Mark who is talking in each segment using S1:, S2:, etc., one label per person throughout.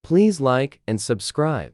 S1: Please like and subscribe.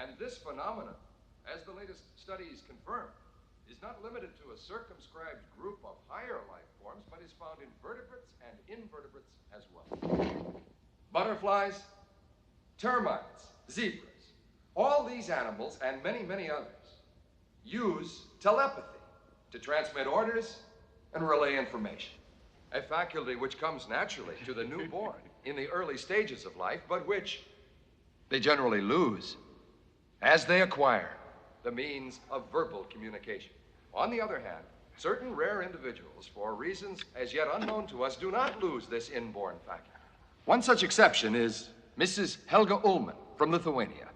S2: And this phenomenon, as the latest studies confirm, is not limited to a circumscribed group of higher life forms, but is found in vertebrates and invertebrates as well. Butterflies, termites, zebras, all these animals and many, many others use telepathy to transmit orders and relay information. A faculty which comes naturally to the newborn in the early stages of life, but which they generally lose as they acquire the means of verbal communication. On the other hand, certain rare individuals, for reasons as yet unknown to us, do not lose this inborn faculty. One such exception is Mrs. Helga Ullman from Lithuania,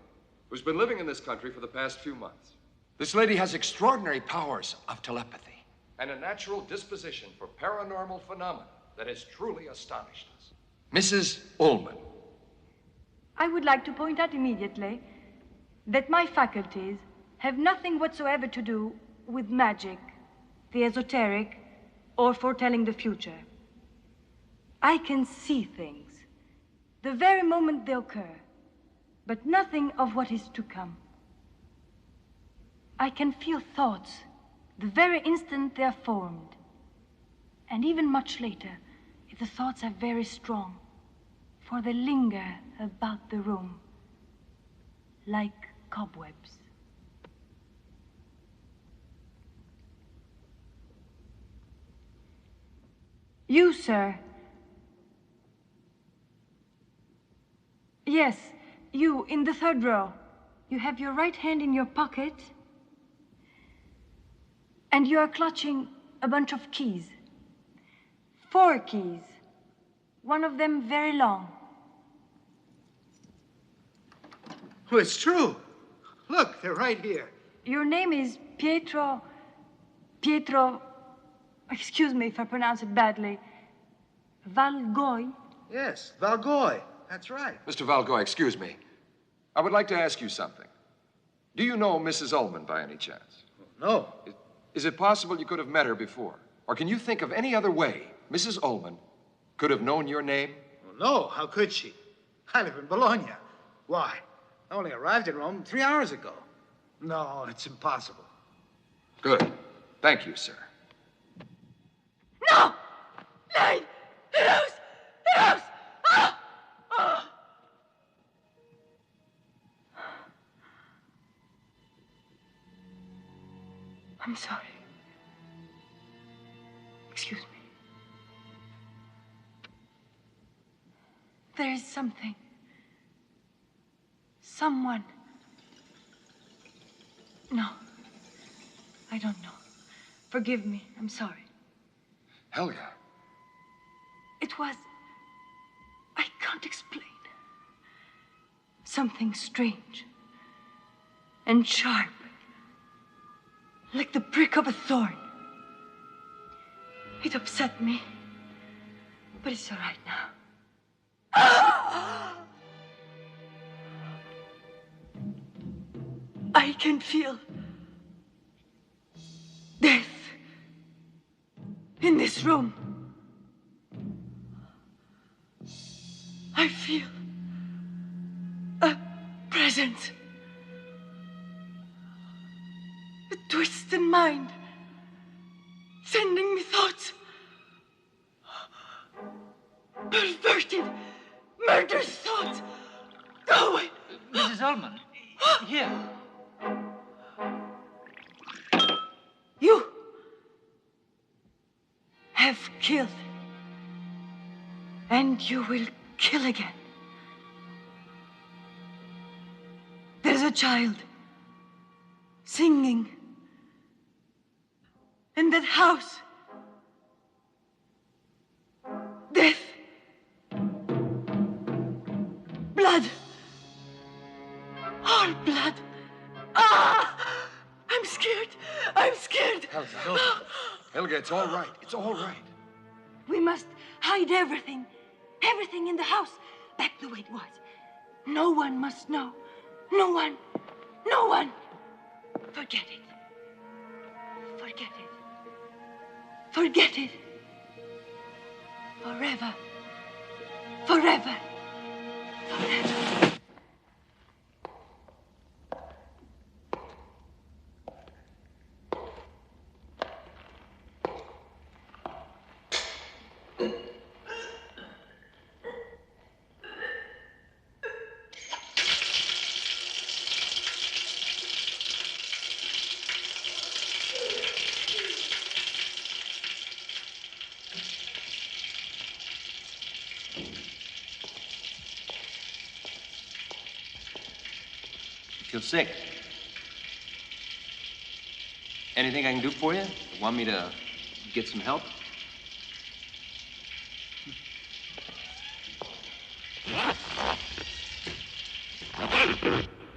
S2: who's been living in this country for the past few months. This lady has extraordinary powers of telepathy and a natural disposition for paranormal phenomena that has truly astonished us. Mrs. Ullman.
S3: I would like to point out immediately that my faculties have nothing whatsoever to do with magic, the esoteric, or foretelling the future. I can see things the very moment they occur, but nothing of what is to come. I can feel thoughts the very instant they are formed, and even much later, if the thoughts are very strong, for they linger about the room like cobwebs. You, sir. Yes, you, in the third row. You have your right hand in your pocket, and you are clutching a bunch of keys. 4 keys. One of them very long.
S4: Oh, it's true. Look, they're right here.
S3: Your name is Pietro, excuse me if I pronounce it badly, Valgoy?
S4: Yes, Valgoy. That's right.
S2: Mr. Valgoy, excuse me. I would like to ask you something. Do you know Mrs. Ullman by any chance?
S4: No.
S2: Is it possible you could have met her before? Or can you think of any other way Mrs. Ullman could have known your name?
S4: Well, no, how could she? I live in Bologna. Why? I only arrived in Rome 3 hours ago. No, it's impossible.
S2: Good. Thank you, sir.
S3: No! Nein! Raus! Raus! Ah! Ah! I'm sorry. Excuse me. There is something. Someone. No. I don't know. Forgive me. I'm sorry.
S2: Helga.
S3: It was... I can't explain. Something strange and sharp, like the prick of a thorn. It upset me, but it's all right now. I can feel death in this room. I feel a presence. A twisted mind. Sending me thoughts. Perverted, murderous thoughts. Go away.
S5: Mrs. Ullman, here.
S3: You have killed. And you will kill again. There's a child singing in that house. Death. Blood. All blood. Ah! I'm scared. I'm scared.
S2: Helga, it's all right. It's all right.
S3: We must hide everything. Everything in the house. Back the way it was. No one must know. No one. No one. Forget it. Forget it. Forget it. Forever. Forever. Forever.
S6: Feel sick. Anything I can do for you? Want me to get some help?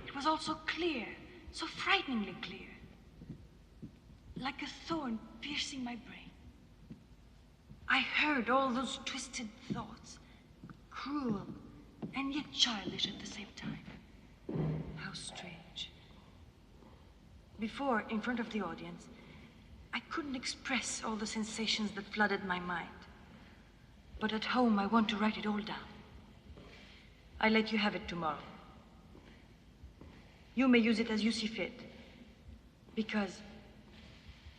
S3: It was all so clear, so frighteningly clear. Like a thorn piercing my brain. I heard all those twisted thoughts, cruel and yet childish at the same time. How strange. Before, in front of the audience, I couldn't express all the sensations that flooded my mind. But at home, I want to write it all down. I'll let you have it tomorrow. You may use it as you see fit. Because,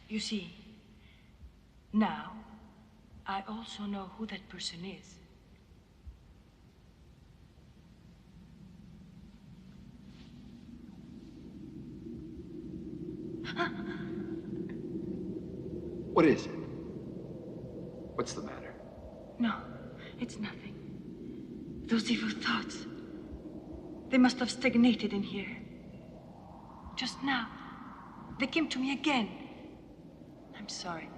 S3: you see, now, I also know who that person is.
S2: What is it? What's the matter?
S3: No, it's nothing. Those evil thoughts, they must have stagnated in here. Just now, they came to me again. I'm sorry.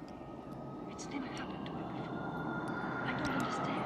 S3: It's never happened to me before. I don't understand.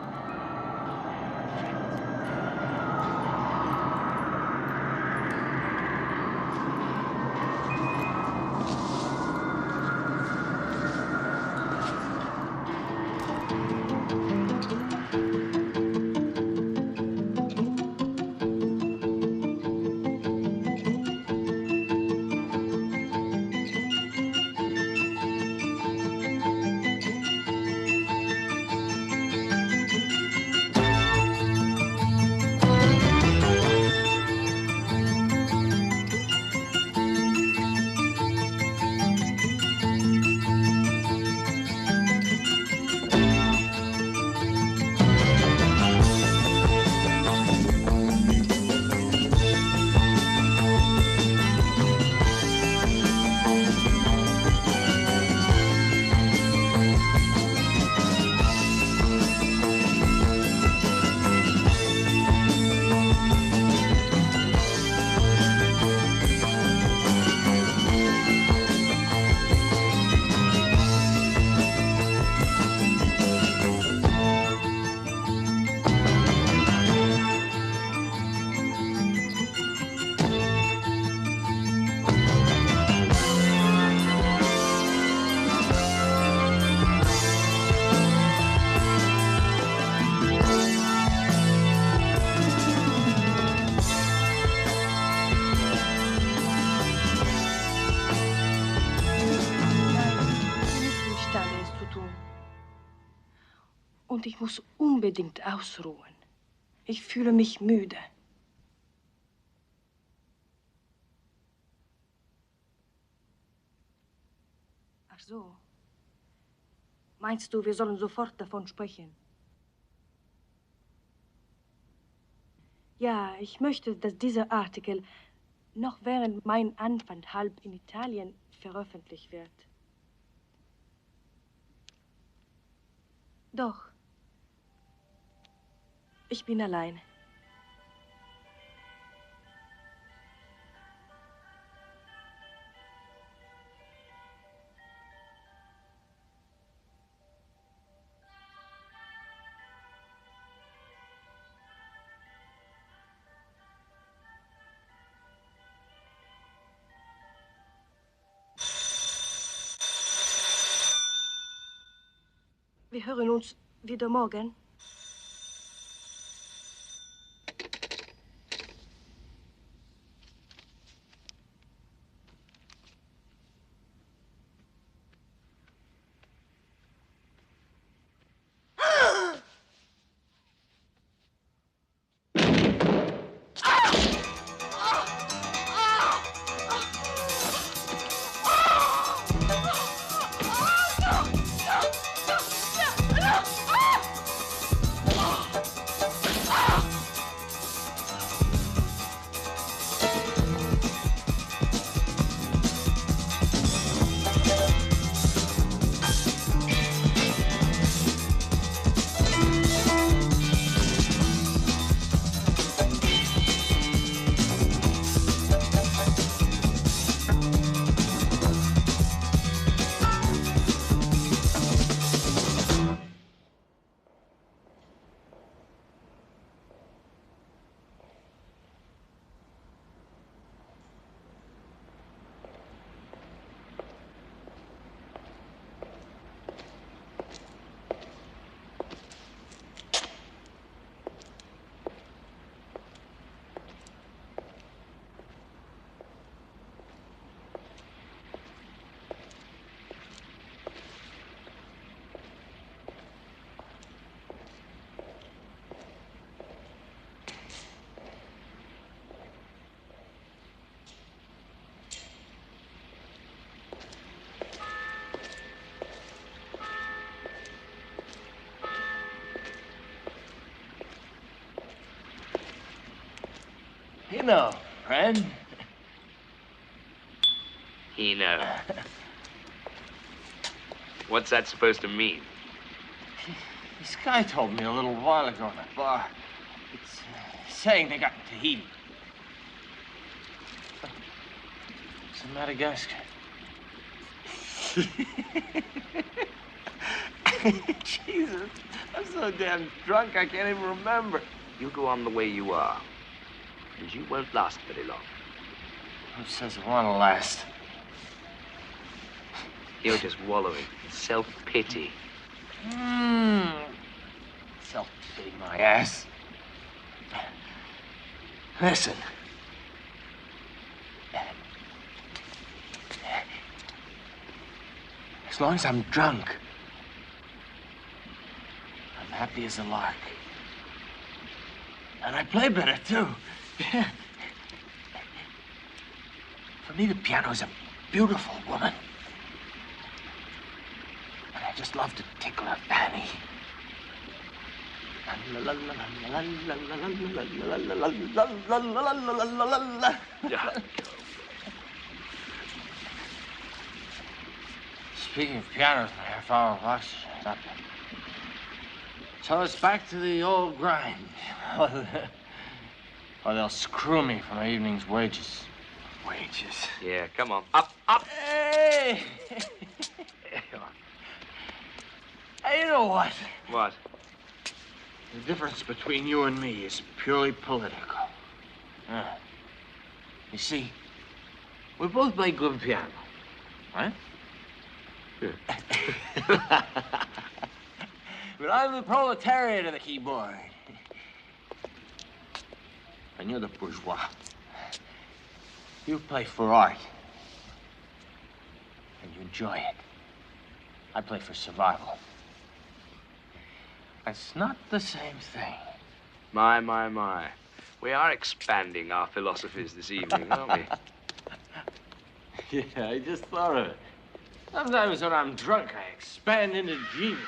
S3: Und ich muss unbedingt ausruhen. Ich fühle mich müde. Ach so. Meinst du, wir sollen sofort davon sprechen? Ja, ich möchte, dass dieser Artikel noch während mein Aufenthalt in Italien veröffentlicht wird. Doch. Ich bin allein. Wir hören uns wieder morgen.
S7: You know, friend.
S6: You know. What's that supposed to mean?
S7: This guy told me a little while ago in a bar. It's saying they got in Tahiti. It's in Madagascar. Jesus, I'm so damn drunk I can't even remember.
S6: You go on the way you are, and you won't last very long.
S7: Who says it won't last?
S6: You're just wallowing in self-pity.
S7: Self-pity my ass. Listen. As long as I'm drunk, I'm happy as a lark. And I play better, too. For me, the piano is a beautiful woman. And I just love to tickle her fanny. Speaking of pianos, my half-hour of oxygen is up. So it's back to the old grind. Or they'll screw me for my evening's wages. Wages?
S6: Yeah, come on. Up, up.
S7: Hey! Hey, you know what?
S6: What?
S7: The difference between you and me is purely political. You see, we both play good piano, right? But I'm the proletariat of the keyboard. And you're the bourgeois. You play for art. And you enjoy it. I play for survival. It's not the same thing.
S8: My. We are expanding our philosophies this evening, aren't we?
S7: Yeah, I just thought of it. Sometimes when I'm drunk, I expand into genius.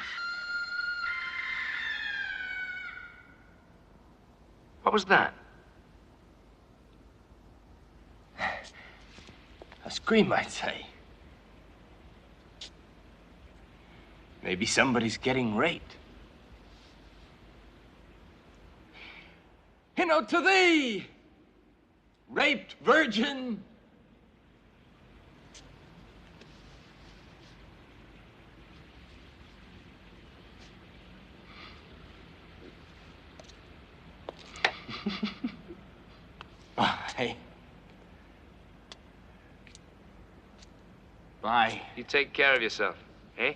S8: What was that?
S7: A scream, I'd say. Maybe somebody's getting raped. To thee, raped virgin. Bye. Bye.
S8: You take care of yourself, eh?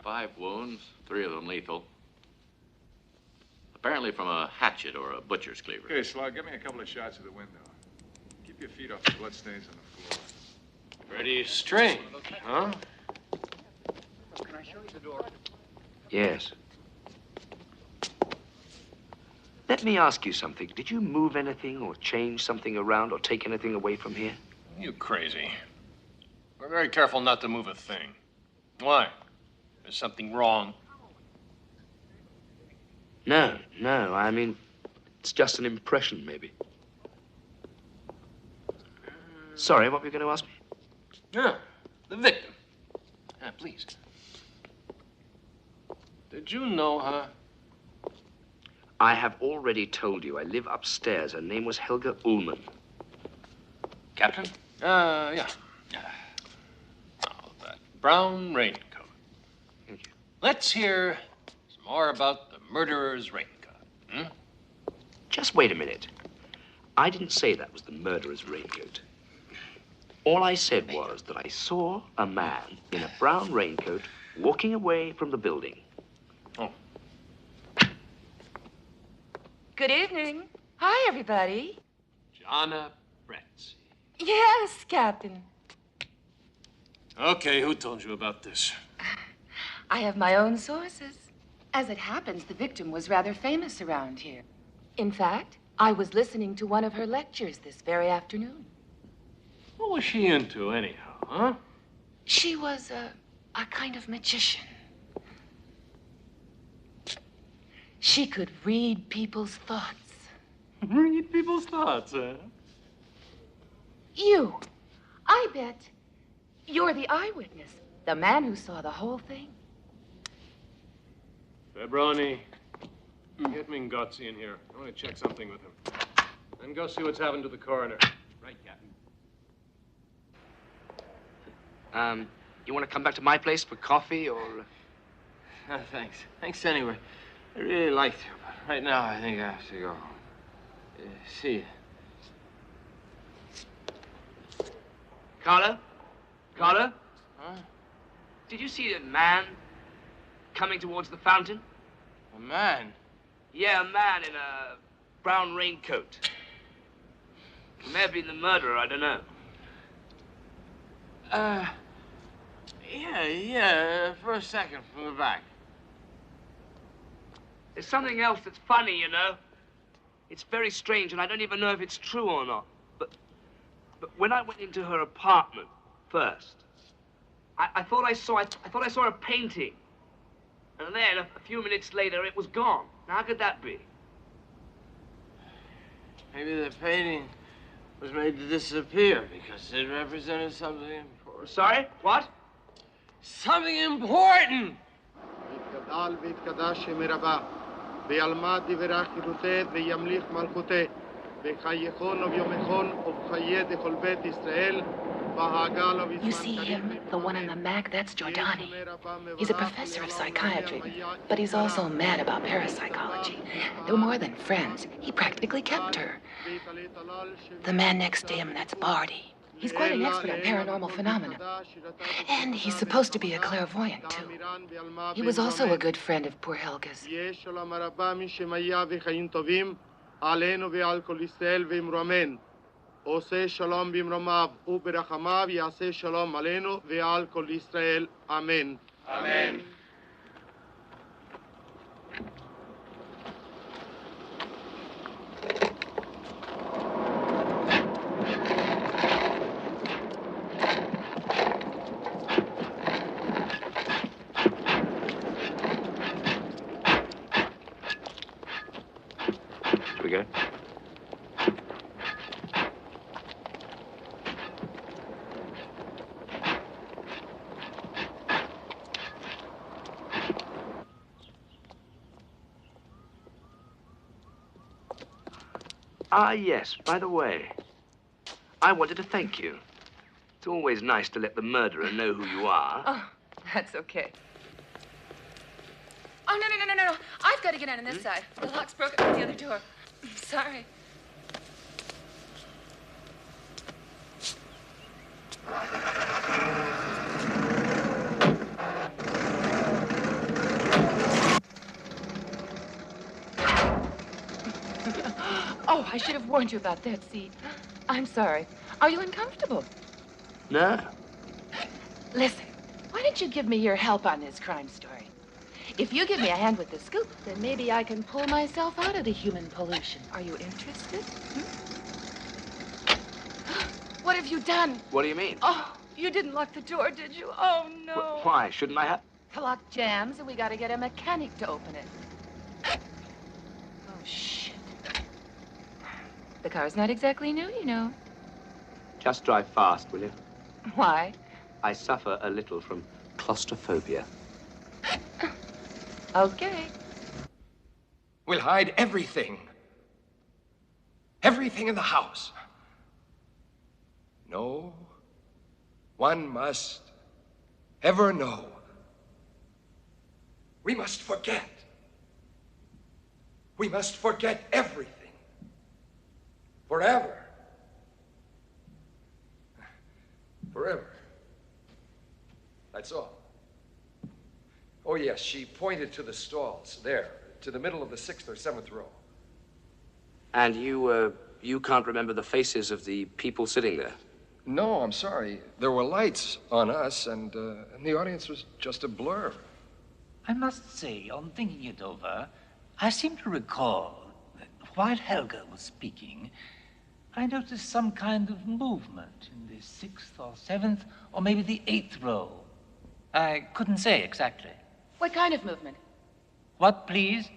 S9: Five wounds, 3 of them lethal. Apparently from a hatchet or a butcher's cleaver.
S2: Okay, Slug, give me a couple of shots of the window. Keep your feet off the bloodstains on the floor.
S7: Pretty strange, huh?
S4: Can I show you the door?
S8: Yes. Let me ask you something. Did you move anything or change something around or take anything away from here?
S10: You crazy. We're very careful not to move a thing. Why? There's something wrong.
S8: No. I mean, it's just an impression, maybe. Sorry, what were you going to ask me?
S10: Yeah, the victim. Yeah, please. Did you know her?
S8: I have already told you. I live upstairs. Her name was Helga Ullman.
S10: Captain? Yeah. Oh, that brown raincoat.
S8: Thank you.
S10: Let's hear some more about the murderer's raincoat.
S8: Just wait a minute. I didn't say that was the murderer's raincoat. All I said was that I saw a man in a brown raincoat walking away from the building.
S10: Oh.
S11: Good evening. Hi, everybody.
S10: Jana Bretzi.
S11: Yes, Captain.
S10: Okay, who told you about this?
S11: I have my own sources. As it happens, the victim was rather famous around here. In fact, I was listening to one of her lectures this very afternoon.
S10: What was she into, anyhow, huh?
S11: She was a kind of magician. She could read people's thoughts.
S10: Read people's thoughts, huh?
S11: You, I bet you're the eyewitness, the man who saw the whole thing.
S10: Febroni, get Mingozzi in here. I want to check something with him. Then go see what's happened to the coroner. Right, Captain.
S8: You want to come back to my place for coffee or...
S7: Oh, thanks. Thanks anyway. I really liked you, but right now I think I have to go. See you.
S8: Carlo?
S7: Huh?
S8: Did you see a man coming towards the fountain?
S7: A man?
S8: Yeah, a man in a brown raincoat. He may have been the murderer, I don't know.
S7: Yeah, for a second from the back.
S8: There's something else that's funny, you know. It's very strange, and I don't even know if it's true or not. But when I went into her apartment first, I thought I saw a painting, and then a few minutes later it was gone. Now, how could that be?
S7: Maybe the painting was made to disappear because it represented something important.
S8: Sorry? What?
S7: Something important!
S12: ויתגדל ויתקדש שם רבה, וילמד דברי חירותי וימליך מלכותי, וחייכון וביומכון ובחיי דכל בית ישראל,
S11: You see him, the one on the Mac, that's Giordani. He's a professor of psychiatry, but he's also mad about parapsychology. They were more than friends. He practically kept her. The man next to him, that's Barty. He's quite an expert on paranormal phenomena. And he's supposed to be a clairvoyant, too. He was also a good friend of poor Helga's.
S12: עושה שלום במרומיו וברחמיו יעשה שלום עלינו ועל כל ישראל. אמן. אמן.
S8: Should we go? Ah, yes, by the way, I wanted to thank you. It's always nice to let the murderer know who you are.
S11: Oh, that's okay. Oh, no. I've got to get out on this side. The lock's broken out the other door. I'm sorry. Oh, I should have warned you about that seat. I'm sorry. Are you uncomfortable?
S8: No.
S11: Listen, why don't you give me your help on this crime story? If you give me a hand with the scoop, then maybe I can pull myself out of the human pollution. Are you interested? What have you done?
S8: What do you mean?
S11: Oh, you didn't lock the door, did you? Oh, no.
S8: Why? Shouldn't I have?
S11: The lock jams, and we got to get a mechanic to open it. Oh, shit. The car's not exactly new, you know.
S8: Just drive fast, will you?
S11: Why?
S8: I suffer a little from claustrophobia.
S11: Okay.
S2: We'll hide everything. Everything in the house. No one must ever know. We must forget. We must forget everything. Forever. Forever. That's all. Oh, yes, she pointed to the stalls, there, to the middle of the 6th or 7th row.
S8: And you can't remember the faces of the people sitting there?
S2: No, I'm sorry. There were lights on us, and the audience was just a blur.
S5: I must say, on thinking it over, I seem to recall that while Helga was speaking, I noticed some kind of movement in the 6th or 7th, or maybe the 8th row. I couldn't say exactly.
S11: What kind of movement?
S5: What, please?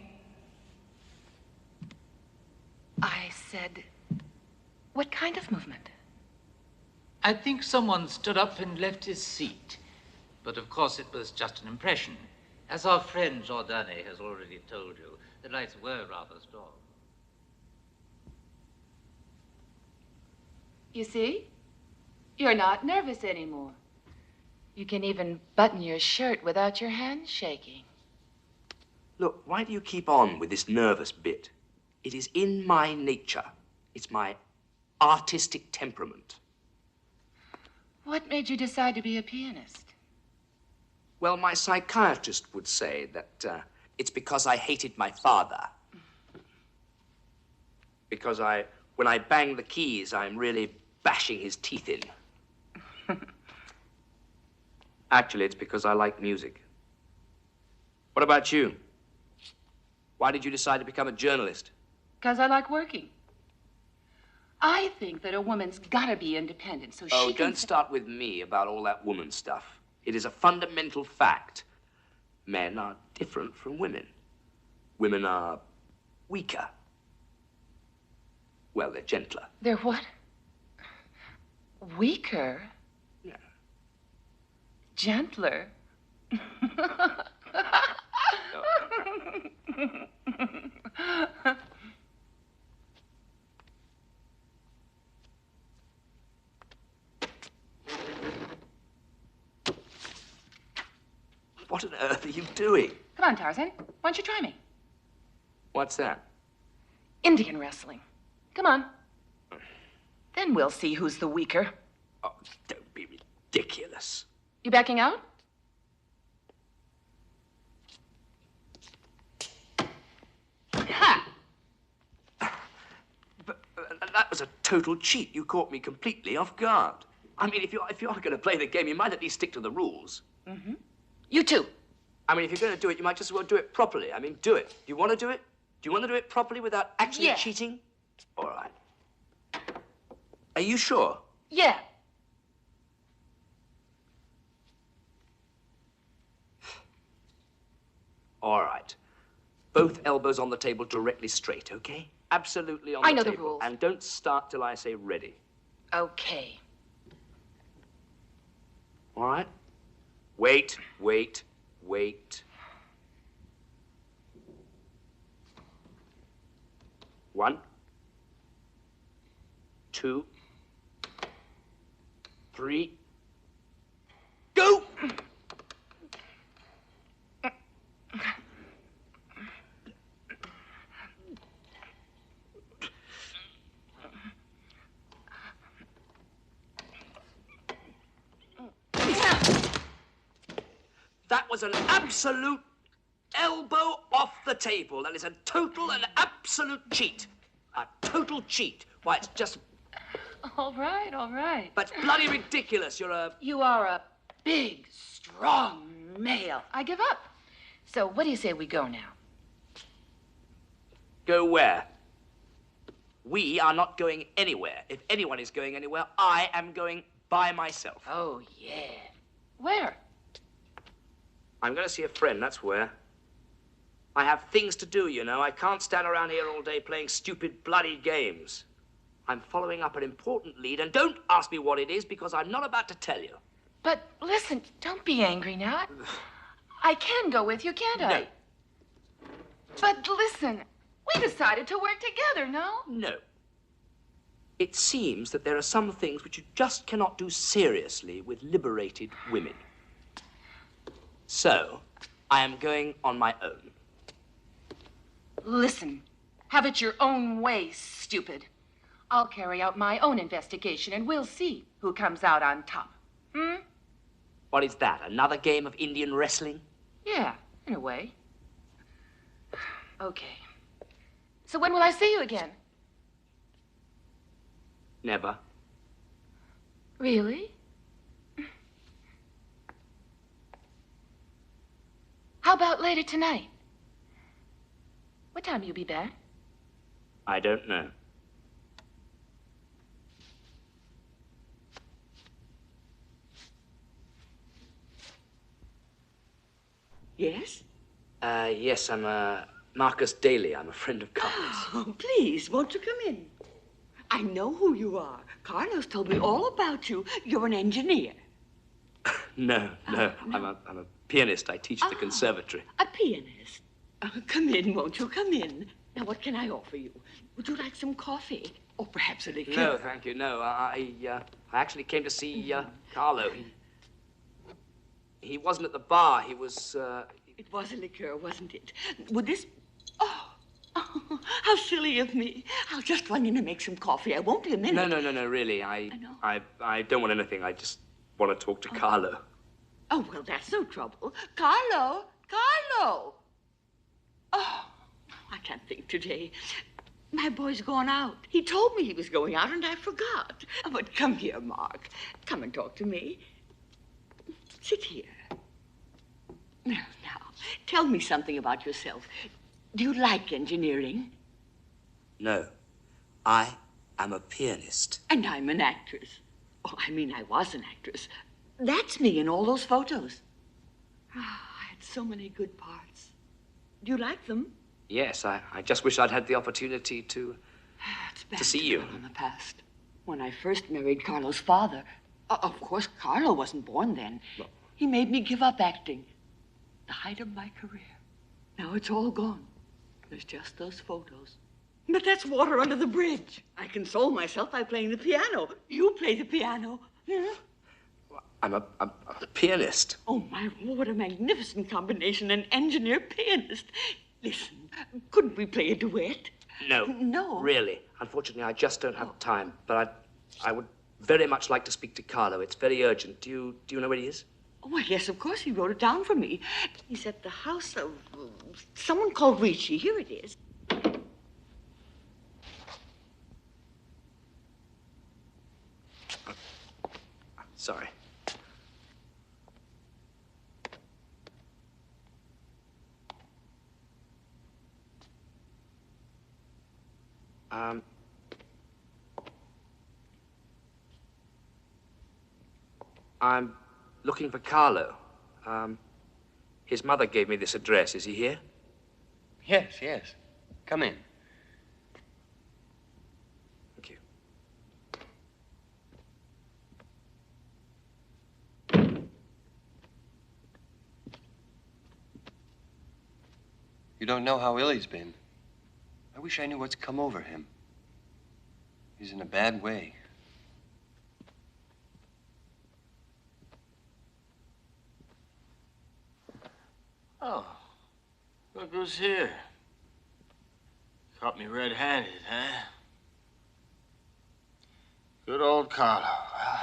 S11: I said, what kind of movement?
S5: I think someone stood up and left his seat. But of course it was just an impression. As our friend Giordani has already told you, the lights were rather strong.
S11: You see? You're not nervous anymore. You can even button your shirt without your hands shaking.
S8: Look, why do you keep on with this nervous bit? It is in my nature. It's my artistic temperament.
S11: What made you decide to be a pianist?
S8: Well, my psychiatrist would say that it's because I hated my father. Because when I bang the keys, I'm really bashing his teeth in. Actually, it's because I like music. What about you? Why did you decide to become a journalist?
S11: Because I like working. I think that a woman's gotta be independent so she can...
S8: Don't start with me about all that woman stuff. It is a fundamental fact. Men are different from women. Women are weaker. Well, they're gentler.
S11: They're what? Weaker?
S8: Yeah.
S11: Gentler?
S8: What on earth are you doing?
S11: Come on, Tarzan. Why don't you try me?
S8: What's that?
S11: Indian wrestling. Come on. Then we'll see who's the weaker.
S8: Oh, don't be ridiculous.
S11: You backing out? Ha!
S8: But that was a total cheat. You caught me completely off guard. I mean, if you're going to play the game, you might at least stick to the rules.
S11: Mm-hmm. You too.
S8: I mean, if you're going to do it, you might just as well do it properly. I mean, do it. Do you want to do it? Do you want to do it properly without actually cheating? All right. Are you sure?
S11: Yeah.
S8: All right. Both elbows on the table directly straight, okay? Absolutely on the table.
S11: I know the rules.
S8: And don't start till I say ready.
S11: Okay.
S8: All right? Wait, wait, wait. 1, 2, 3, go! That was an absolute elbow off the table. That is a total and absolute cheat. A total cheat. Why, it's just...
S11: All right, all right.
S8: But it's bloody ridiculous.
S11: You are a big, strong male. I give up. So what do you say we go now?
S8: Go where? We are not going anywhere. If anyone is going anywhere, I am going by myself.
S11: Oh, yeah. Where?
S8: I'm going to see a friend, that's where. I have things to do, you know. I can't stand around here all day playing stupid, bloody games. I'm following up an important lead, and don't ask me what it is, because I'm not about to tell you.
S11: But listen, don't be angry now. I can go with you, can't I?
S8: No.
S11: But listen, we decided to work together, no?
S8: No. It seems that there are some things which you just cannot do seriously with liberated women. So, I am going on my own.
S11: Listen, have it your own way, stupid. I'll carry out my own investigation, and we'll see who comes out on top. Hmm?
S8: What is that, another game of Indian wrestling?
S11: Yeah, in a way. Okay. So when will I see you again?
S8: Never.
S11: Really? How about later tonight? What time will you be back?
S8: I don't know.
S13: Yes?
S8: Yes, I'm Marcus Daly. I'm a friend of Carlos.
S13: Oh, please, won't you come in? I know who you are. Carlos told me all about you. You're an engineer.
S8: No. I'm a pianist. I teach at the conservatory.
S13: A pianist? Come in, won't you? Come in. Now, what can I offer you? Would you like some coffee? Or perhaps a liqueur?
S8: No, thank you. No, I actually came to see Carlo. He wasn't at the bar. He was.
S13: It was a liqueur, wasn't it? Would this? Oh, how silly of me! I'll just run in and make some coffee. I won't be a minute.
S8: No. Really, I don't want anything. I just want to talk to Carlo.
S13: Oh, well, that's no trouble. Carlo! Oh, I can't think today. My boy's gone out. He told me he was going out, and I forgot. But come here, Mark. Come and talk to me. Sit here. Now, tell me something about yourself. Do you like engineering?
S8: No. I am a pianist.
S13: And I'm an actress. Oh, I mean, I was an actress. That's me in all those photos. Oh, I had so many good parts. Do you like them?
S8: Yes, I just wish I'd had the opportunity to see you.
S13: In the past. When I first married Carlo's father, of course, Carlo wasn't born then.
S8: No.
S13: He made me give up acting. The height of my career. Now it's all gone. There's just those photos. But that's water under the bridge. I console myself by playing the piano. You play the piano. Hmm?
S8: I'm a pianist.
S13: Oh, my Lord, what a magnificent combination, an engineer-pianist. Listen, couldn't we play a duet?
S8: No.
S13: No?
S8: Really. Unfortunately, I just don't have time. But I would very much like to speak to Carlo. It's very urgent. Do you know where he is?
S13: Oh, well, yes, of course. He wrote it down for me. He's at the house of someone called Ricci. Here it is.
S8: Sorry. I'm looking for Carlo. His mother gave me this address. Is he here?
S6: Yes. Come in.
S8: Thank you.
S6: You don't know how ill he's been. I wish I knew what's come over him. He's in a bad way.
S7: Oh, look who's here. Caught me red-handed, huh? Good old Carlo. Well,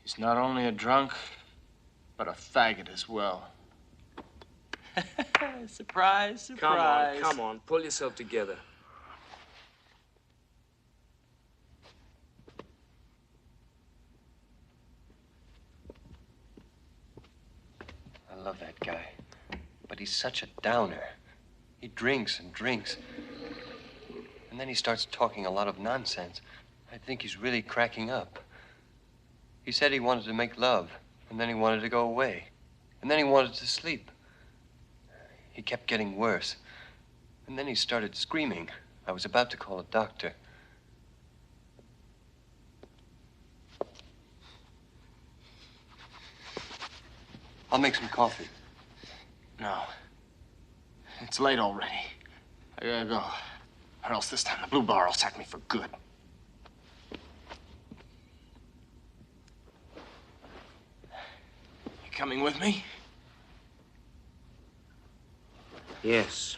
S7: he's not only a drunk, but a faggot as well. Surprise, surprise.
S8: Come on, pull yourself together.
S6: I love that guy, but he's such a downer. He drinks and drinks, and then he starts talking a lot of nonsense. I think he's really cracking up. He said he wanted to make love, and then he wanted to go away, and then he wanted to sleep. He kept getting worse, and then he started screaming. I was about to call a doctor. I'll make some coffee.
S7: No. It's late already. I gotta go. Or else this time the blue bar will sack me for good. You coming with me?
S8: Yes.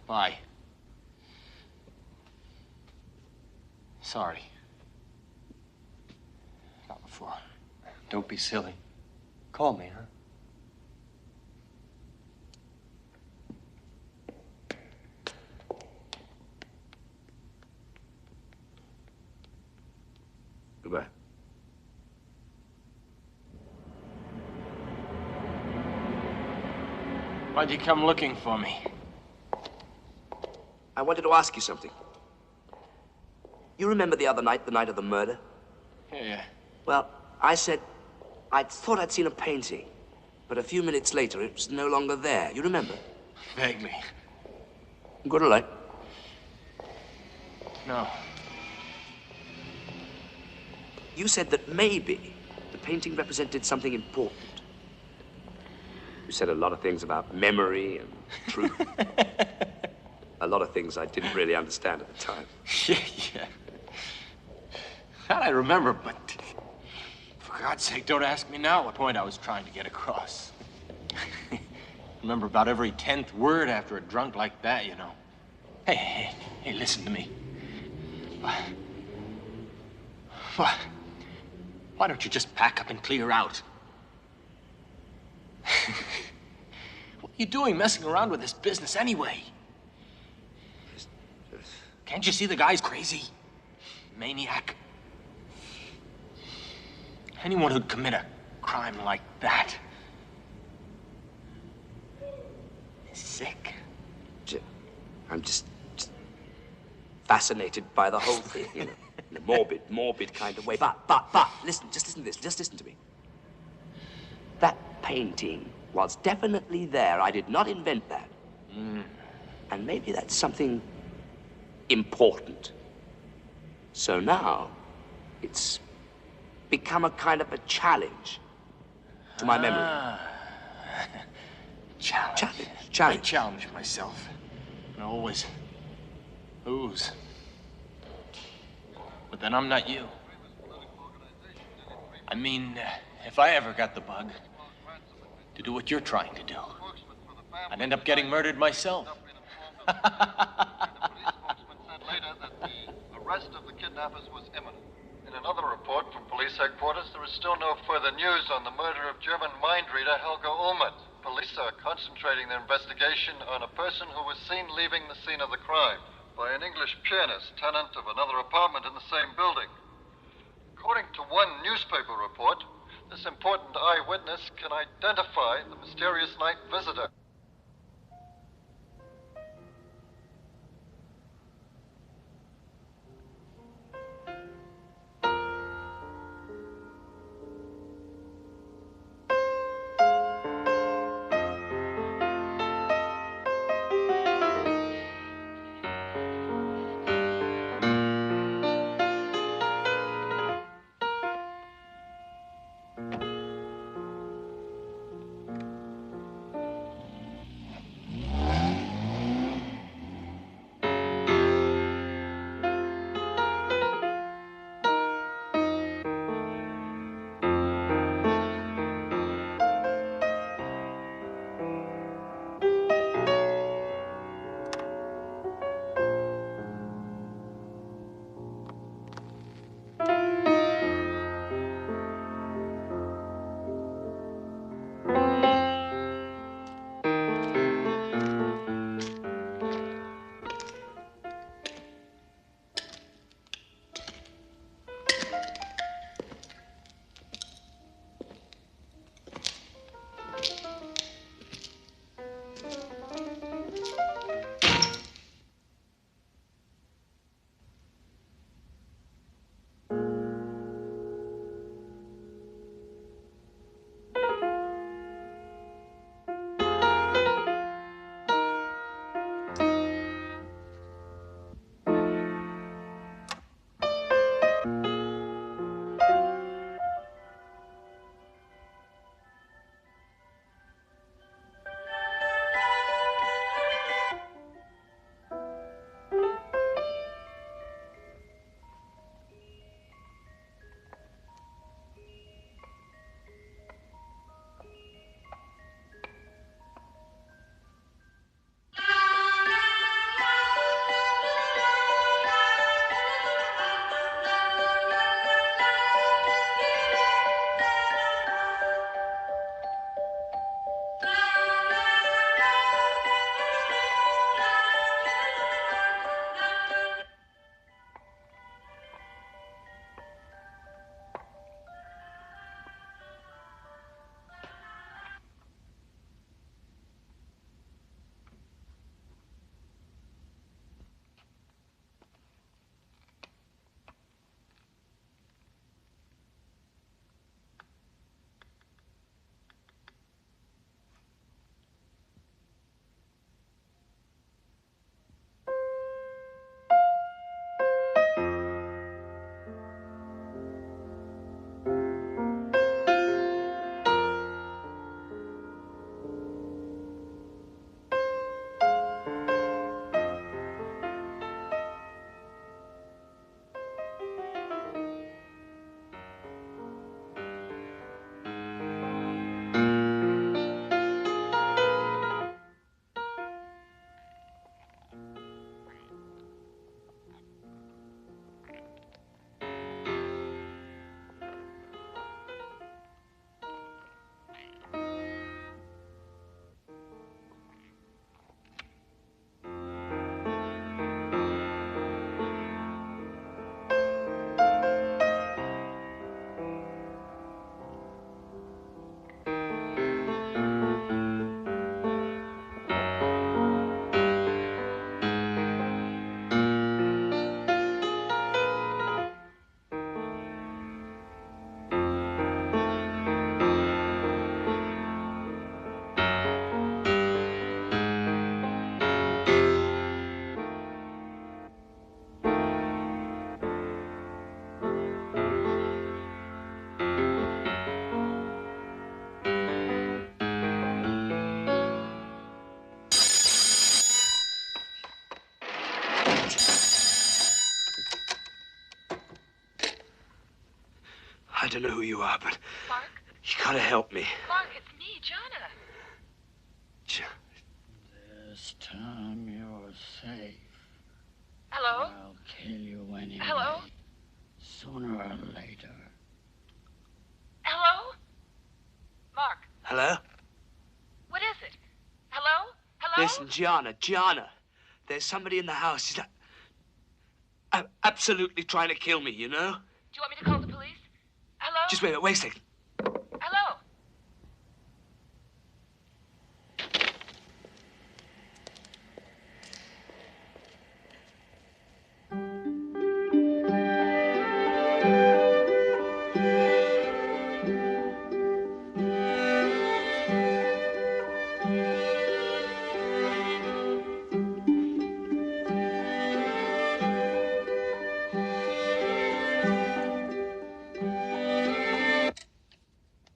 S7: Bye. Sorry. Not before.
S6: Don't be silly. Call me, huh?
S8: Goodbye.
S7: Why'd you come looking for me?
S8: I wanted to ask you something. You remember the other night, the night of the murder?
S7: Yeah.
S8: Well, I said I thought I'd seen a painting, but a few minutes later it was no longer there. You remember?
S7: Vaguely.
S8: Good or late?
S7: No.
S8: You said that maybe the painting represented something important. You said a lot of things about memory and truth. A lot of things I didn't really understand at the time.
S7: Yeah. That I remember, but for God's sake, don't ask me now what point I was trying to get across. Remember about every 10th word after a drunk like that, you know. Hey, listen to me. Why don't you just pack up and clear out? What are you doing messing around with this business anyway? Can't you see the guy's crazy? Maniac. Anyone who'd commit a crime like that is sick.
S8: I'm just fascinated by the whole thing, you know, in a morbid kind of way. But, listen, just listen to this, just listen to me. That painting was definitely there. I did not invent that. And maybe that's something important. So now, it's become a kind of a challenge to my memory.
S7: Challenge. I challenge myself. And I always lose. But then I'm not you. I mean, if I ever got the bug to do what you're trying to do, I'd end up getting murdered myself.
S14: Later that the arrest of the kidnappers was imminent. In another report from police headquarters, there is still no further news on the murder of German mind reader Helga Ullmann. Police are concentrating their investigation on a person who was seen leaving the scene of the crime by an English pianist, tenant of another apartment in the same building. According to one newspaper report, this important eyewitness can identify the mysterious night visitor.
S8: I don't know who you are, but
S11: Mark?
S8: you gotta help me.
S11: Mark, it's me, Jonna.
S15: This time you're safe.
S11: Hello?
S15: I'll kill you anyway.
S11: Hello?
S15: Sooner or later.
S11: Hello? Mark,
S8: Hello?
S11: what is it? Hello? Hello?
S8: Listen, Gianna. There's somebody in the house. He's absolutely trying to kill me, you know?
S11: Do you want me to call the police? Hello?
S8: Just wait a second.
S11: Hello?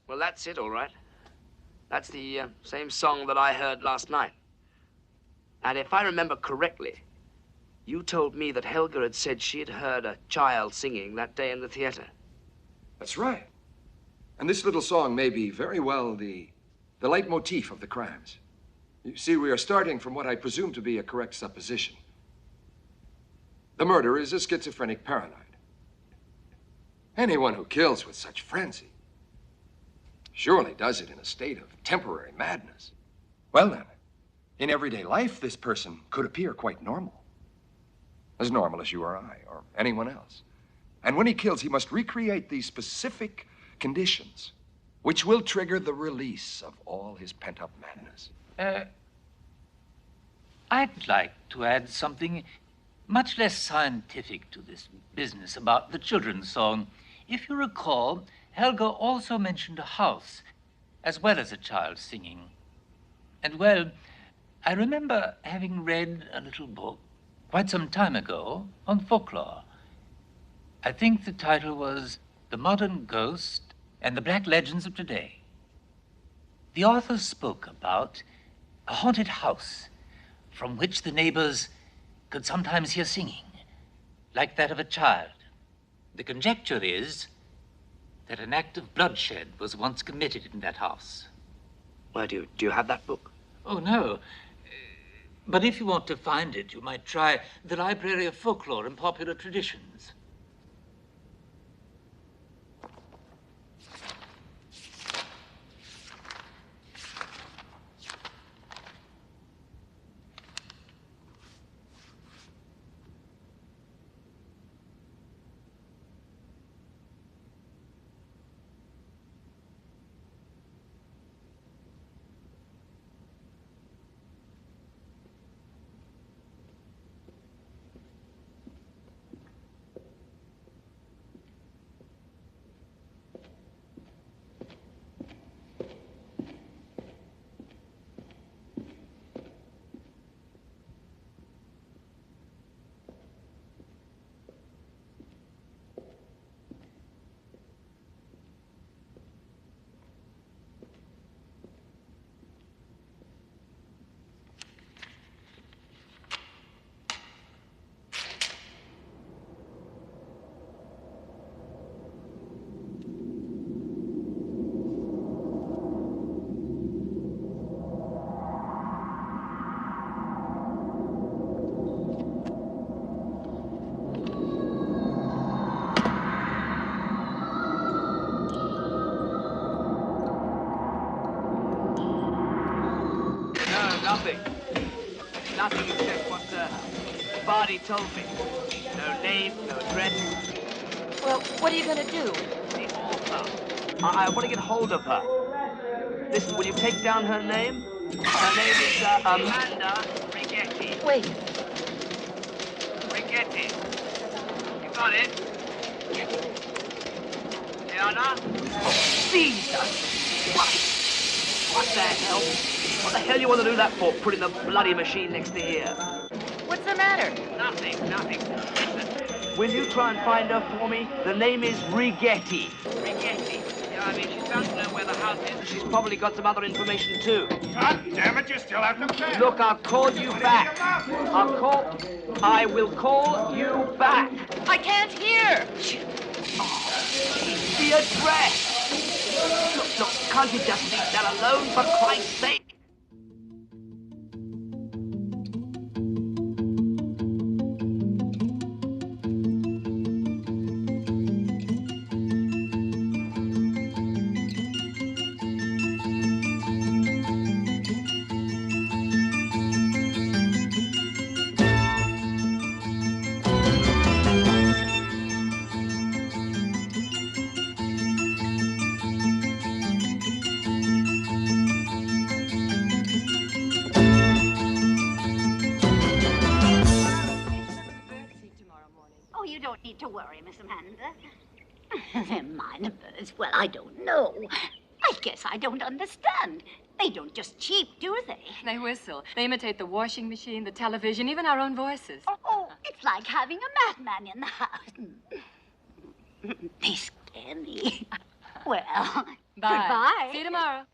S8: Well, that's it, all right. That's the same song that I heard last night. And if I remember correctly, you told me that Helga had said she had heard a child singing that day in the theater.
S2: That's right. And this little song may be very well the leitmotif of the crimes. You see, we are starting from what I presume to be a correct supposition. The murderer is a schizophrenic paranoid. Anyone who kills with such frenzy surely does it in a state of temporary madness. Well then, in everyday life, this person could appear quite normal. As normal as you or I, or anyone else. And when he kills, he must recreate these specific conditions, which will trigger the release of all his pent-up madness.
S5: I'd like to add something much less scientific to this business about the children's song. If you recall, Helga also mentioned a house, as well as a child singing. And, well, I remember having read a little book quite some time ago on folklore. I think the title was The Modern Ghost and the Black Legends of Today. The author spoke about a haunted house from which the neighbors could sometimes hear singing, like that of a child. The conjecture is that an act of bloodshed was once committed in that house.
S8: Where do you have that book?
S5: Oh, no. But if you want to find it, you might try the Library of Folklore and Popular Traditions.
S8: Nothing except what Barney told me. No name, no address.
S11: Well, what are you gonna do?
S8: The author. I want to get hold of her. Listen, will you take down her name? Her name is Amanda Rigetti.
S11: Wait.
S8: Rigetti. You got it? Diana? Jesus Christ! What the hell? What the hell you want to do that for, putting the bloody machine next to here?
S11: What's the matter?
S8: Nothing. Listen, will you try and find her for me? The name is Rigetti. Rigetti? Yeah, I mean, she's bound to know where the house is. She's probably got some other information, too.
S12: God damn it, you still have to pay.
S8: Look, I'll call you back. I will call you back.
S11: I can't hear.
S8: The address! Look, can't you just leave that alone, for Christ's sake?
S16: Oh, you don't need to worry, Miss Amanda. They're minor birds. Well, I don't know. I guess I don't understand. They don't just cheep, do they?
S17: They whistle. They imitate the washing machine, the television, even our own voices.
S16: Oh, it's like having a madman in the house. They scare me. Well,
S17: Bye.
S16: goodbye.
S17: See you tomorrow.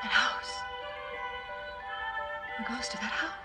S17: That house. The ghost of that house.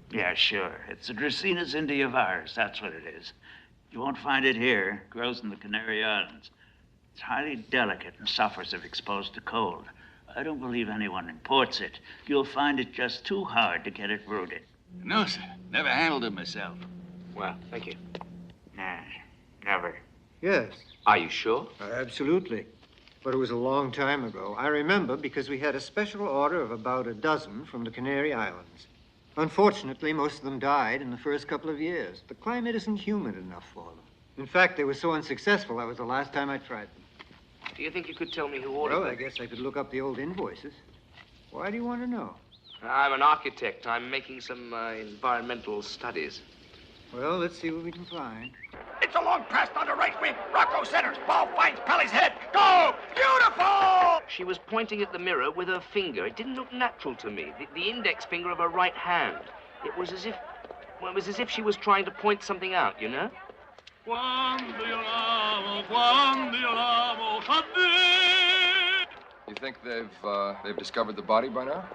S18: Yeah, sure. It's a Dracaenas indiovirus, that's what it is. You won't find it here. It grows in the Canary Islands. It's highly delicate and suffers if exposed to cold. I don't believe anyone imports it. You'll find it just too hard to get it rooted.
S19: No, sir. Never handled it myself.
S8: Well, thank you.
S18: Nah, never.
S20: Yes.
S8: Are you sure?
S20: Absolutely. But it was a long time ago. I remember because we had a special order of about a dozen from the Canary Islands. Unfortunately, most of them died in the first couple of years. The climate isn't humid enough for them. In fact, they were so unsuccessful, that was the last time I tried them.
S8: Do you think you could tell me who ordered them?
S20: Well, I guess I could look up the old invoices. Why do you want to know?
S8: I'm an architect. I'm making some environmental studies.
S20: Well, let's see what we can find.
S19: It's a long pass down the right wing. Rocco centers. Ball finds Pelly's head. Go! Beautiful!
S8: She was pointing at the mirror with her finger. It didn't look natural to me. The index finger of her right hand. It was as if she was trying to point something out, you know?
S2: You think they've discovered the body by now?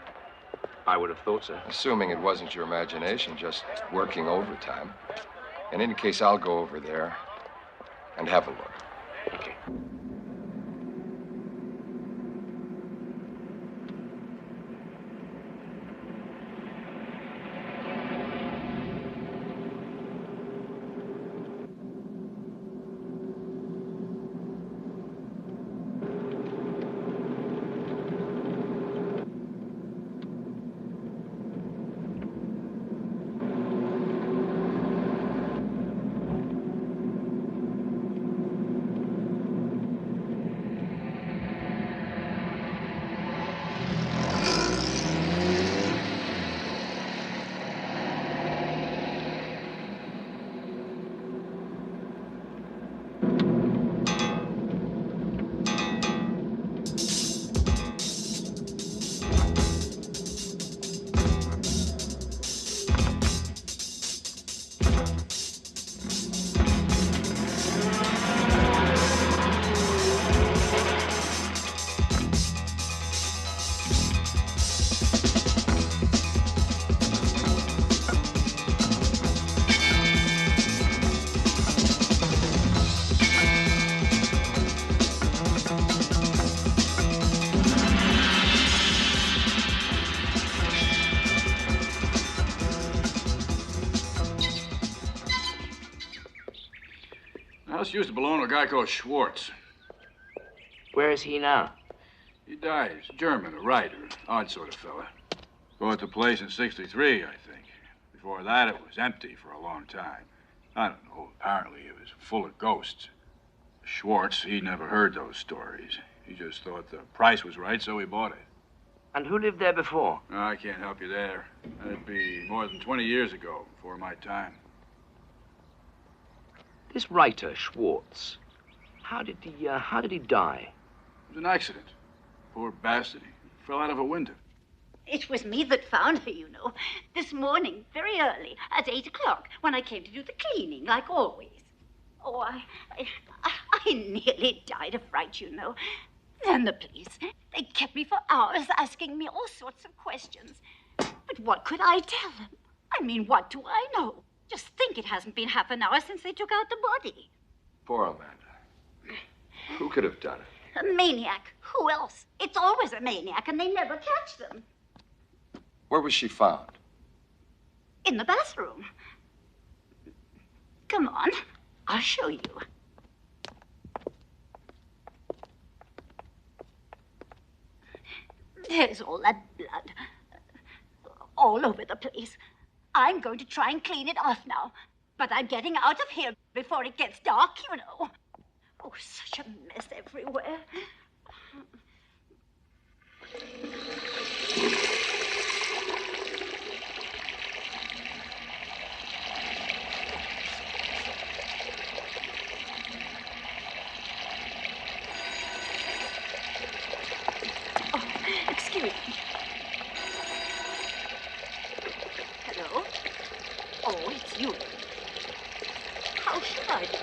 S8: I would have thought so.
S2: Assuming it wasn't your imagination just working overtime. In any case, I'll go over there and have a look.
S8: Okay.
S21: The house used to belong to a guy called Schwartz.
S8: Where is he now?
S21: He died. He's German, a writer, odd sort of fella. Bought the place in '63, I think. Before that, it was empty for a long time. I don't know. Apparently, it was full of ghosts. Schwartz, he never heard those stories. He just thought the price was right, so he bought it.
S8: And who lived there before?
S21: I can't help you there. That'd be more than 20 years ago, before my time.
S8: This writer, Schwartz, how did he die?
S21: It was an accident. Poor bastard. He fell out of a window.
S16: It was me that found her, you know, this morning, very early, at 8 o'clock, when I came to do the cleaning, like always. Oh, I nearly died of fright, you know. Then the police, they kept me for hours asking me all sorts of questions. But what could I tell them? I mean, what do I know? Just think, it hasn't been half an hour since they took out the body.
S2: Poor Amanda. Who could have done it?
S16: A maniac. Who else? It's always a maniac, and they never catch them.
S2: Where was she found?
S16: In the bathroom. Come on, I'll show you. There's all that blood. All over the place. I'm going to try and clean it off now. But I'm getting out of here before it gets dark, you know. Oh, such a mess everywhere. Oh, excuse me. Hello? Oh, it's you. How should I do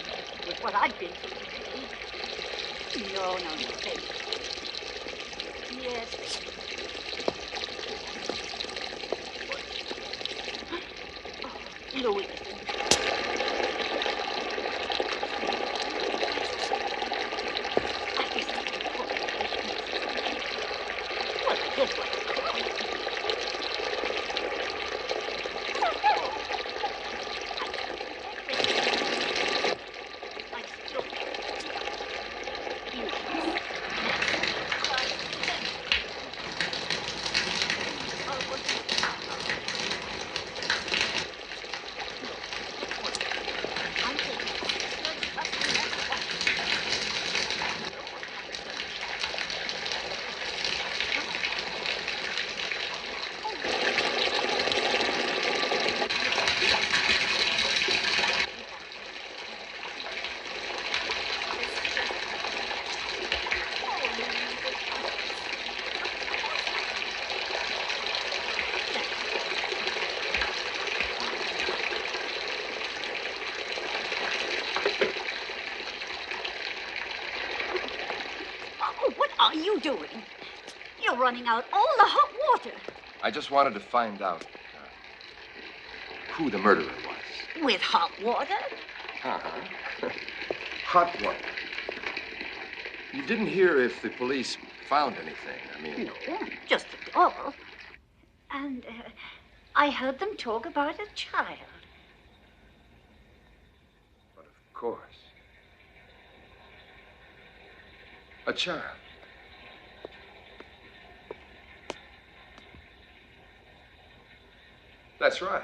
S16: with what I've been through today? No, thank you. Yes. Oh, Louis. What are you doing? You're running out all the hot water.
S2: I just wanted to find out who the murderer was.
S16: With hot water?
S2: Uh-huh. Hot water. You didn't hear if the police found anything. I mean...
S16: No, just the doll. And I heard them talk about a child.
S2: But of course. A child. That's right.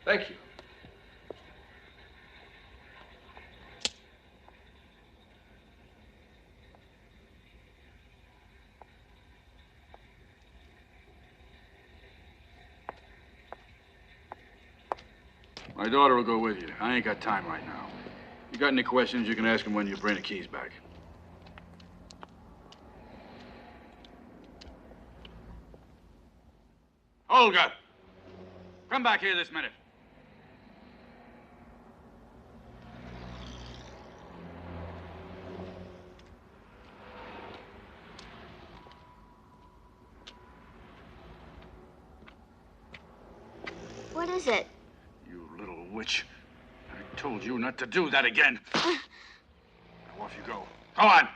S2: Thank you.
S21: My daughter will go with you. I ain't got time right now. You got any questions, you can ask him when you bring the keys back. Olga! Come back here this minute.
S1: What is it?
S21: You little witch. I told you not to do that again. Now off you go. Go on!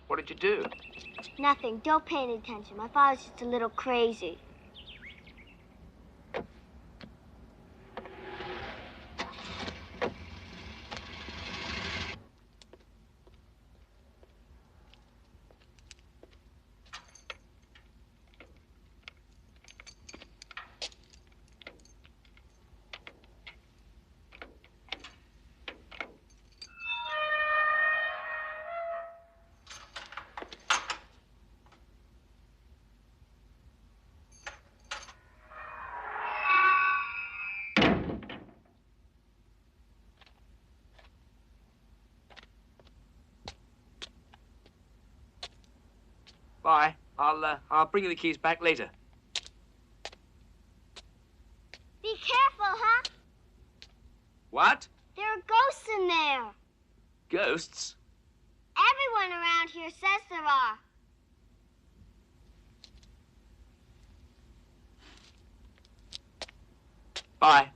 S8: What did you do?
S1: Nothing. Don't pay any attention. My father's just a little crazy.
S8: Bye. I'll bring you the keys back later.
S1: Be careful, huh?
S8: What?
S1: There are ghosts in there.
S8: Ghosts?
S1: Everyone around here says there are.
S8: Bye.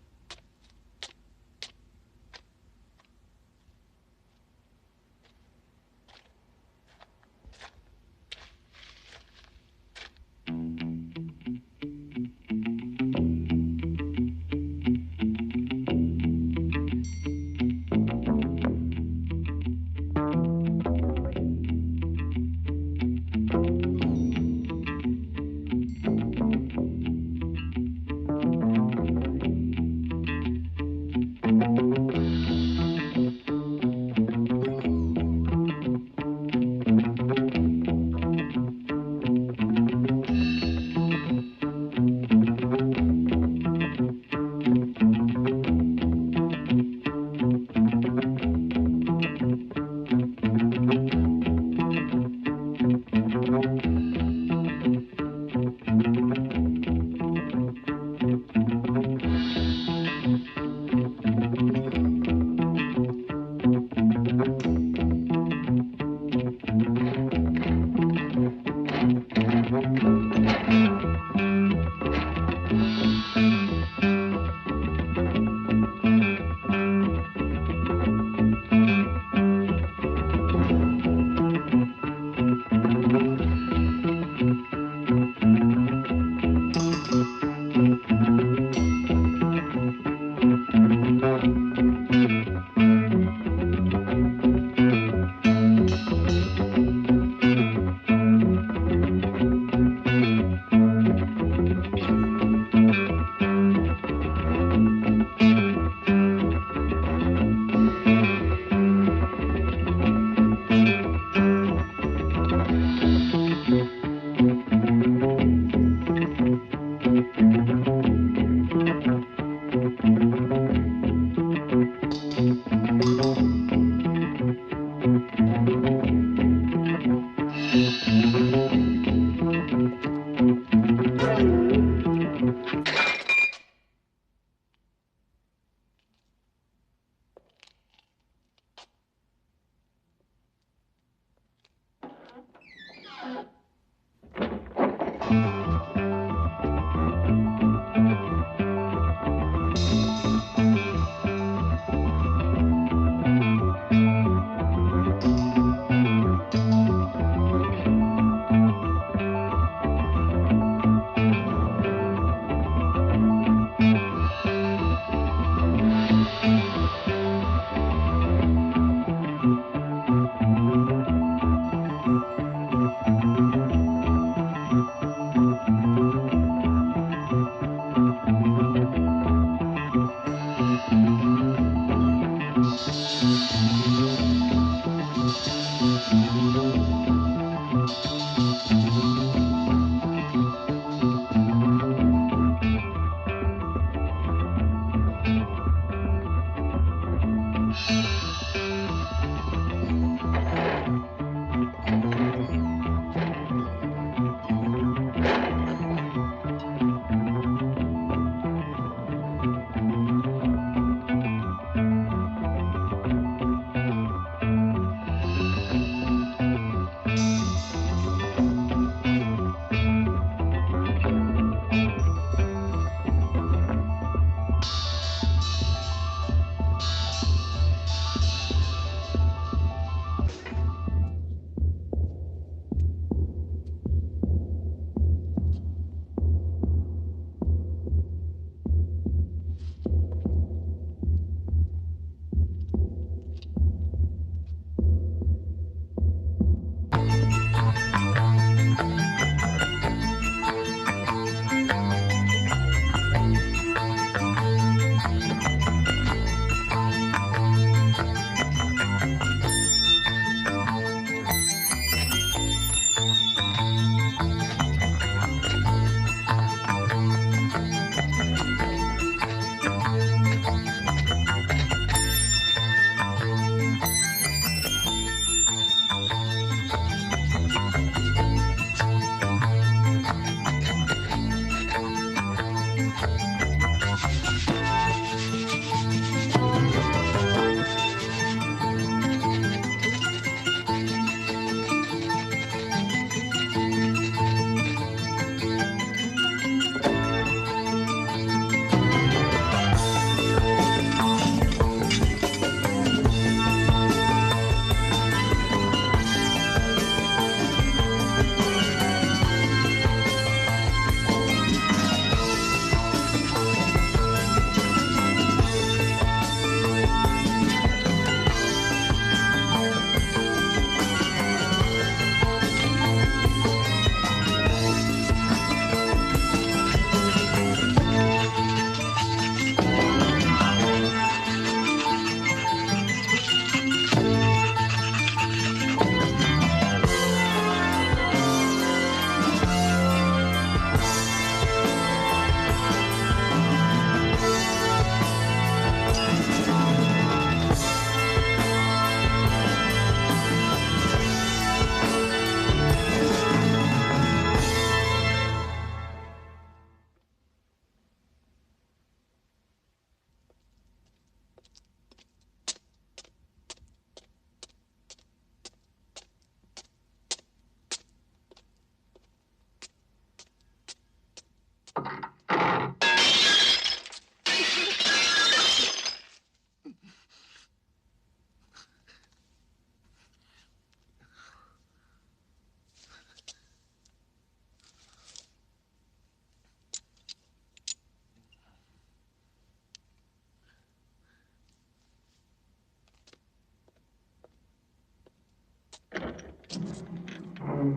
S21: Mr.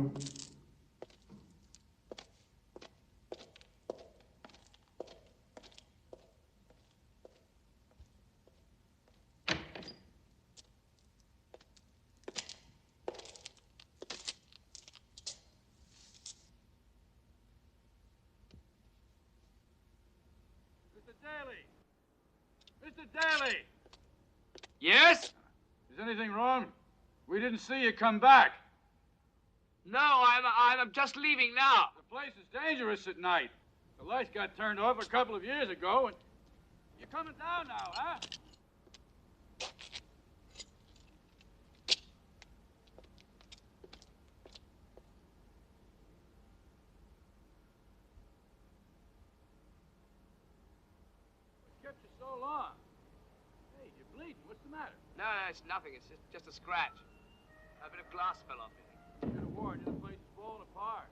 S21: Daly!
S7: Yes?
S21: Is anything wrong? We didn't see you come back.
S7: No, I'm just leaving now.
S21: The place is dangerous at night. The lights got turned off a couple of years ago, and you're coming down now, huh? What kept you so long? Hey, you're bleeding. What's the matter?
S7: No, it's nothing. It's just a scratch. A bit of glass fell off me.
S21: Should have warned you, the place is falling apart.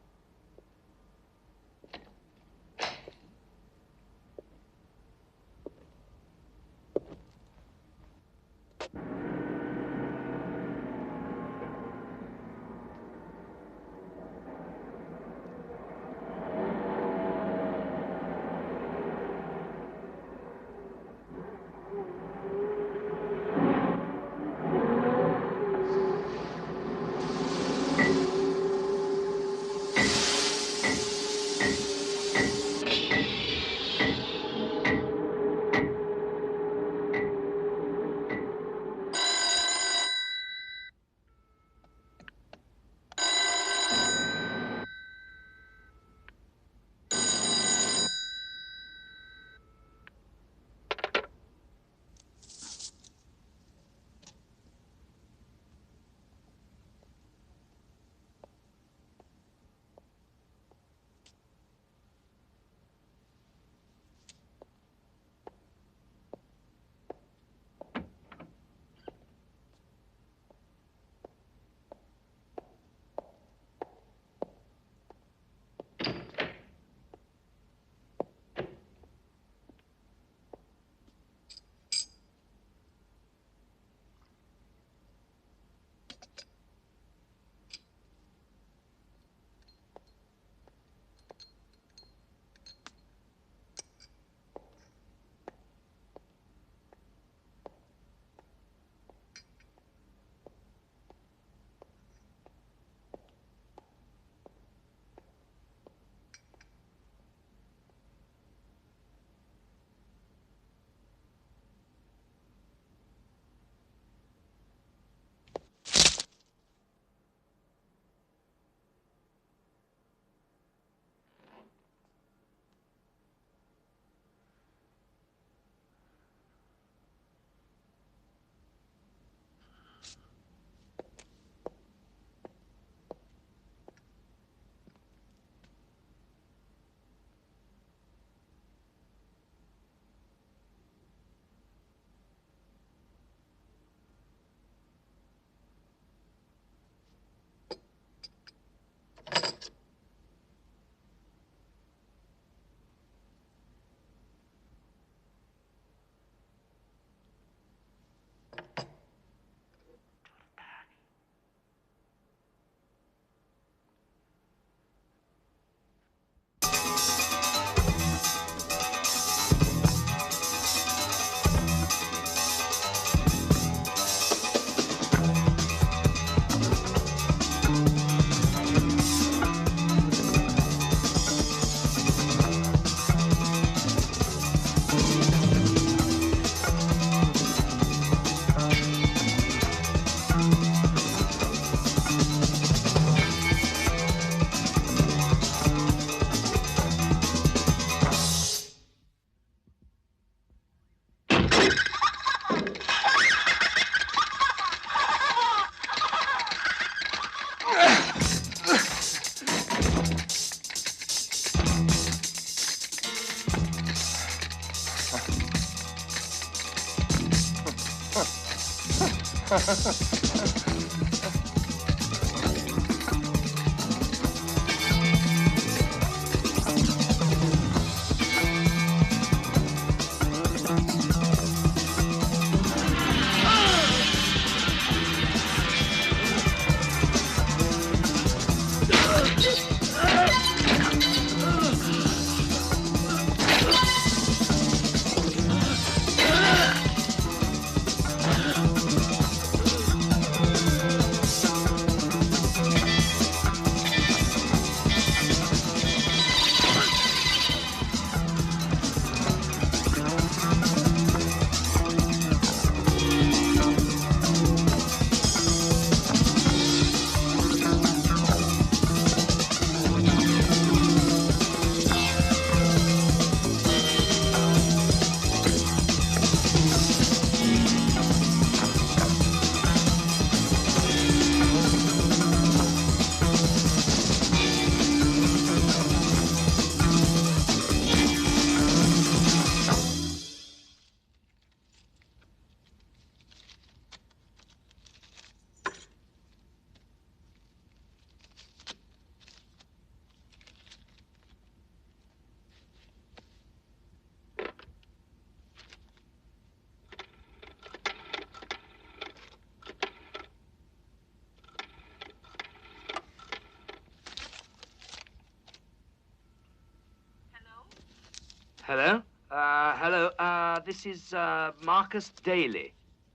S8: Hello? Hello. This is Marcus Daly.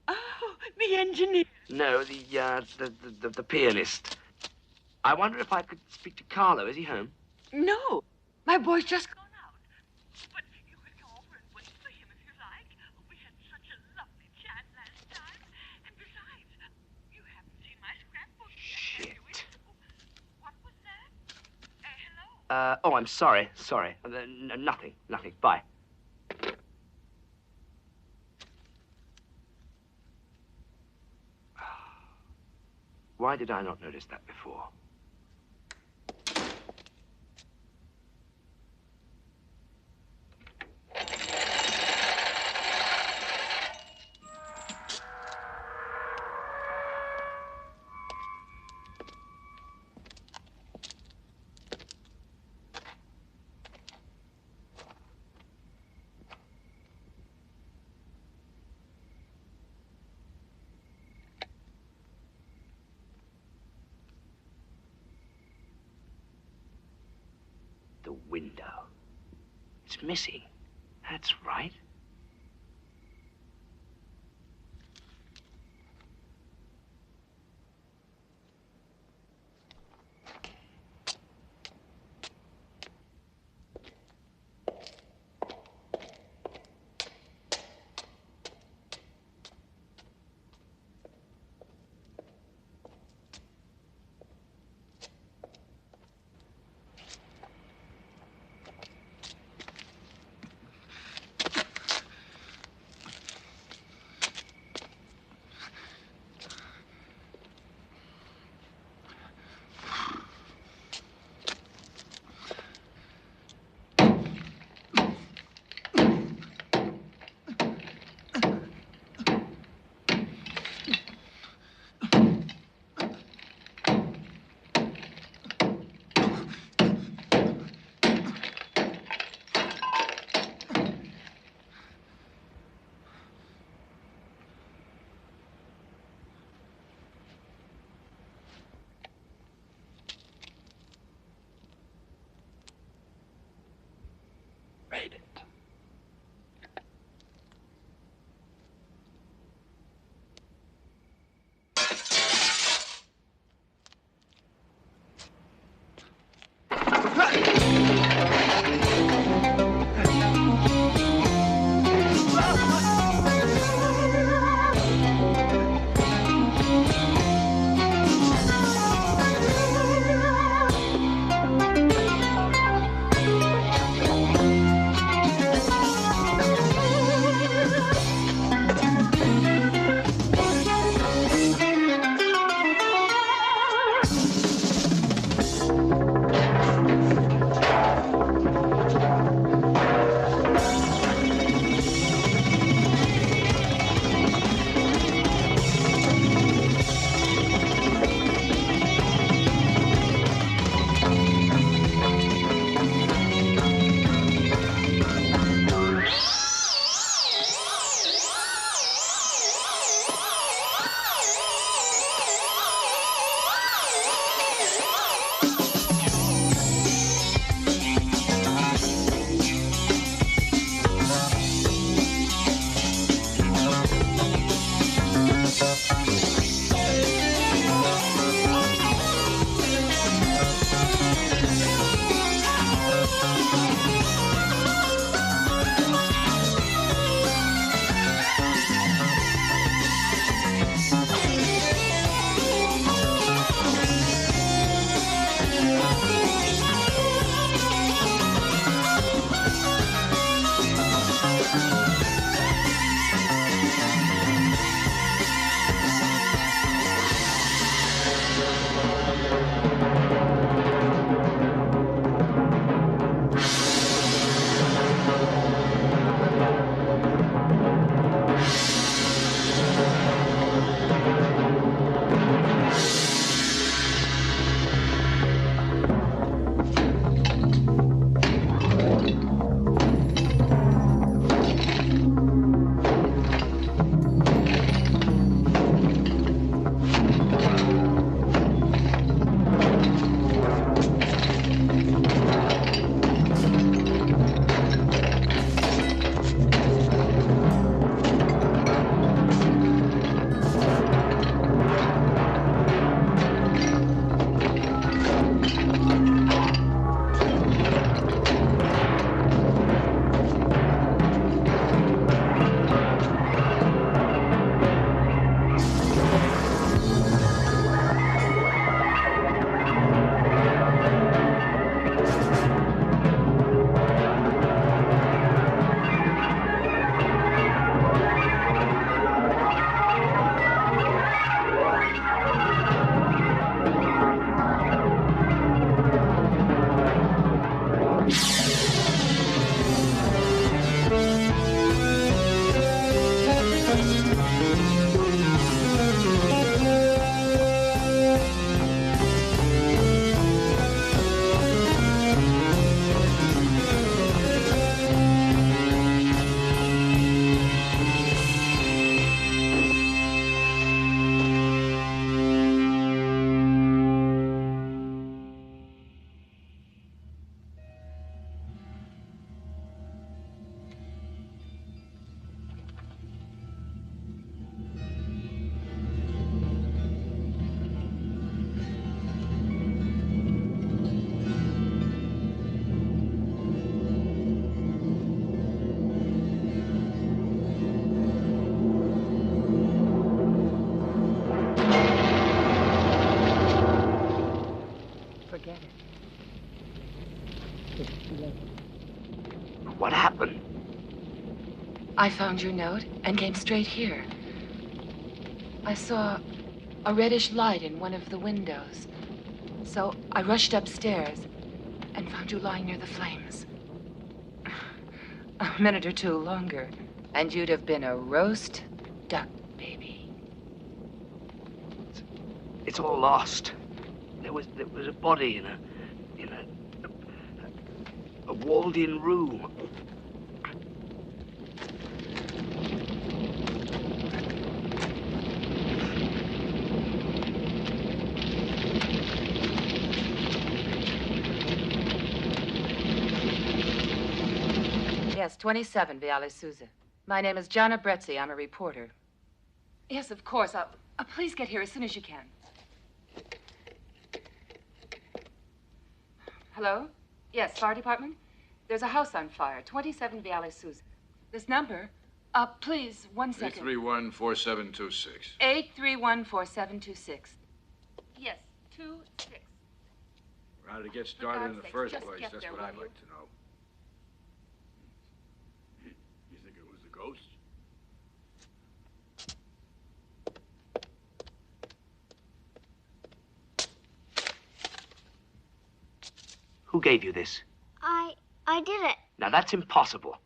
S13: Oh, the engineer.
S8: No, the pianist. I wonder if I could speak to Carlo. Is he home?
S13: No, my boy's just gone out. But you could go over and wait for him if you like. We had such a lovely chat last time. And besides, you haven't seen my scrapbook yet, have you? What was that? Hello?
S8: Oh, I'm sorry. Sorry. Nothing. Bye. Why did I not notice that before? The window. It's missing. That's right.
S11: forget it.
S8: What happened?
S11: I found your note and came straight here. I saw a reddish light in one of the windows. So I rushed upstairs and found you lying near the flames. A minute or two longer, and you'd have been a roast duck baby.
S8: It's all lost. There was a body in a walled-in room.
S11: Yes, 27 Viale Souza. My name is Gianna Brezzi. I'm a reporter. Yes, of course. Please get here as soon as you can. Hello? Yes, fire department? There's a house on fire, 27 Viale Souza. This number? Please, 1 second.
S21: 831-4726.
S11: 831-4726. Yes, 26.
S21: How did it get started in the first
S11: just
S21: place?
S11: get
S21: That's
S11: there,
S21: what
S11: will
S21: I'd
S11: you?
S21: like to know. You think it was the ghost?
S8: Who gave you this?
S1: I did it.
S8: Now, that's impossible.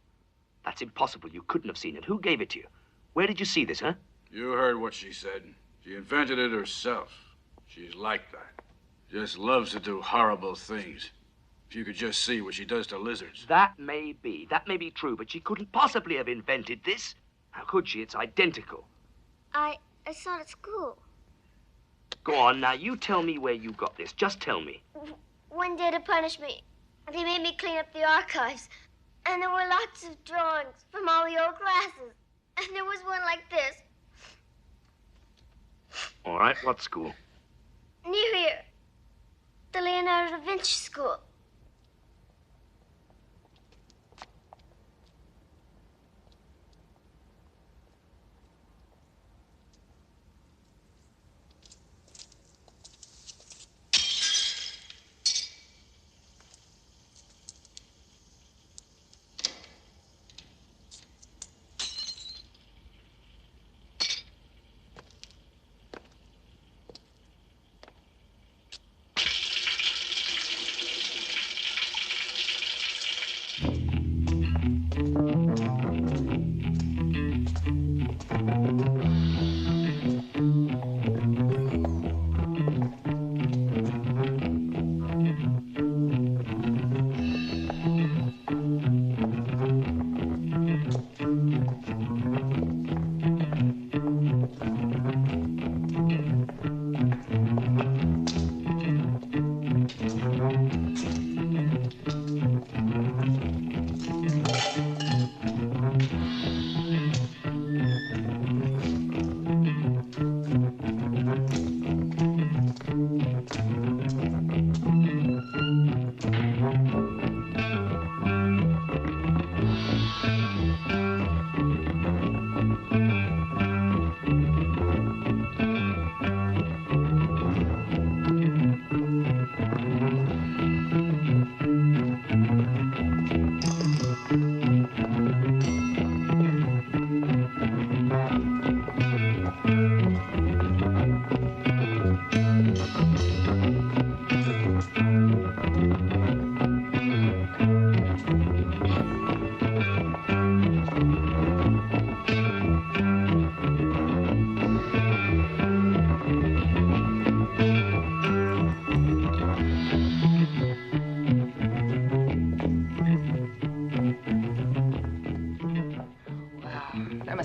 S8: That's impossible. You couldn't have seen it. Who gave it to you? Where did you see this, huh?
S21: You heard what she said. She invented it herself. She's like that. Just loves to do horrible things. If you could just see what she does to lizards.
S8: That may be true, but she couldn't possibly have invented this. How could she? It's identical.
S1: I saw it at school.
S8: Go on, now, you tell me where you got this. Just tell me.
S1: One day to punish me, they made me clean up the archives. And there were lots of drawings from all the old classes. And there was one like this.
S8: All right, what school?
S1: Near here. The Leonardo da Vinci School.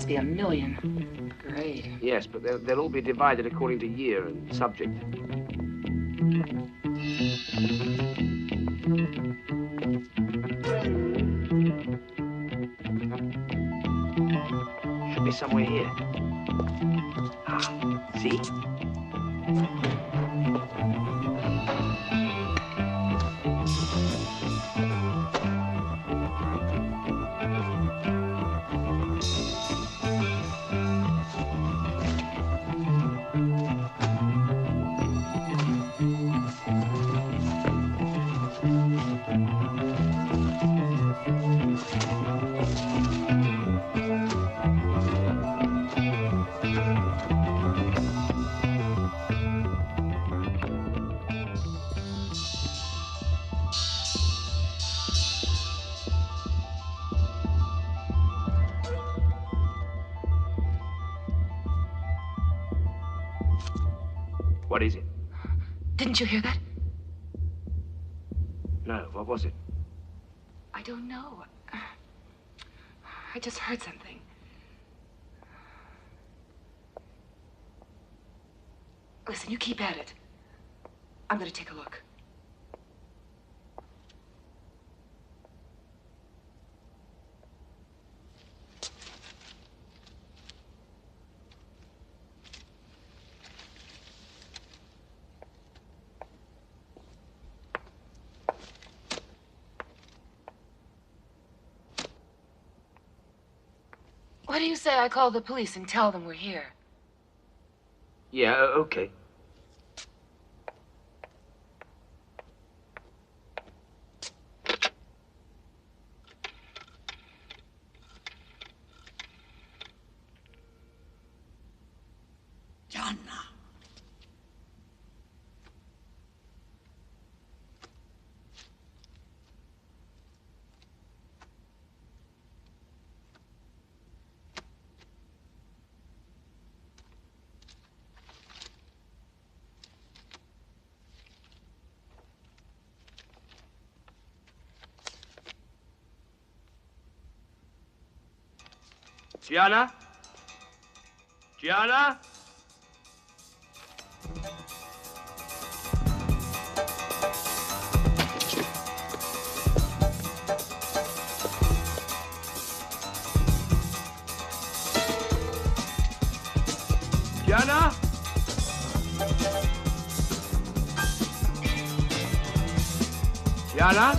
S11: Be a million. Great.
S8: Yes, but they'll all be divided according to year and subject. Should be somewhere here. Ah, see? What is it?
S11: Didn't you hear that?
S8: No, what was it?
S11: I don't know. I just heard something. Listen, you keep at it. I'm gonna take a look. What do you say I call the police and tell them we're here?
S8: Yeah, okay.
S15: Gianna.
S8: Gianna? Gianna? Gianna? Gianna?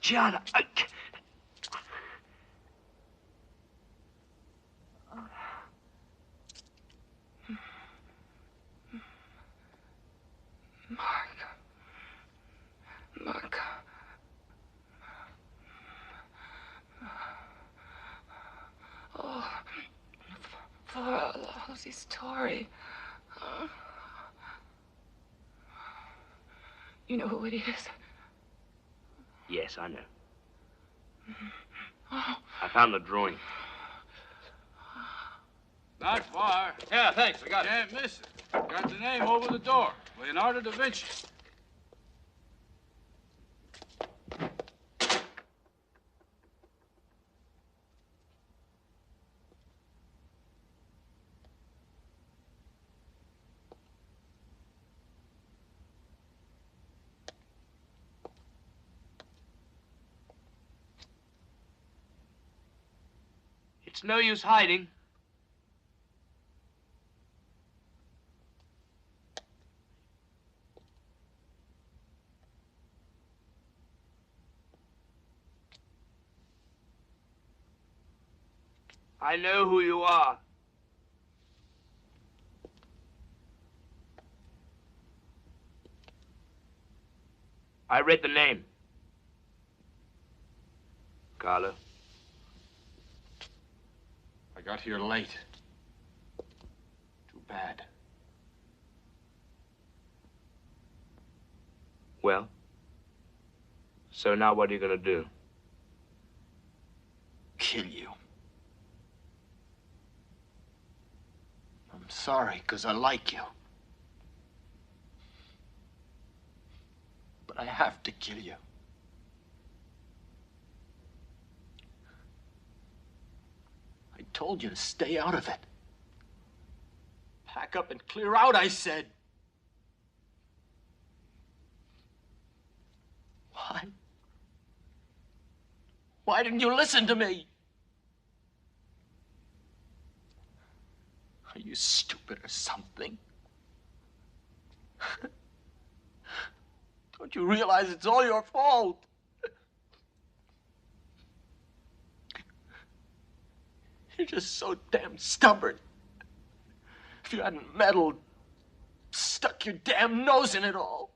S8: Gianna,
S11: Mark. Oh, for lousy story. You know who it is?
S8: Yes, I know.
S11: Oh.
S8: I found the drawing.
S21: Not far.
S10: Yeah, thanks. I got it.
S21: Can't miss it. Got the name over the door. Leonardo da Vinci.
S8: It's no use hiding. I know who you are. I read the name. Carlo.
S21: I got here late. Too bad.
S8: Well, so now what are you gonna do?
S4: Kill you. I'm sorry, 'cause I like you. But I have to kill you.
S7: told you to stay out of it. Pack up and clear out, I said. Why? Why didn't you listen to me? Are you stupid or something? Don't you realize it's all your fault? You're just so damn stubborn. If you hadn't meddled, stuck your damn nose in it all.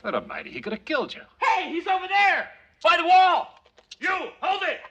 S10: What a mighty, he could have killed you.
S19: Hey, he's over there! By the wall! You, hold it!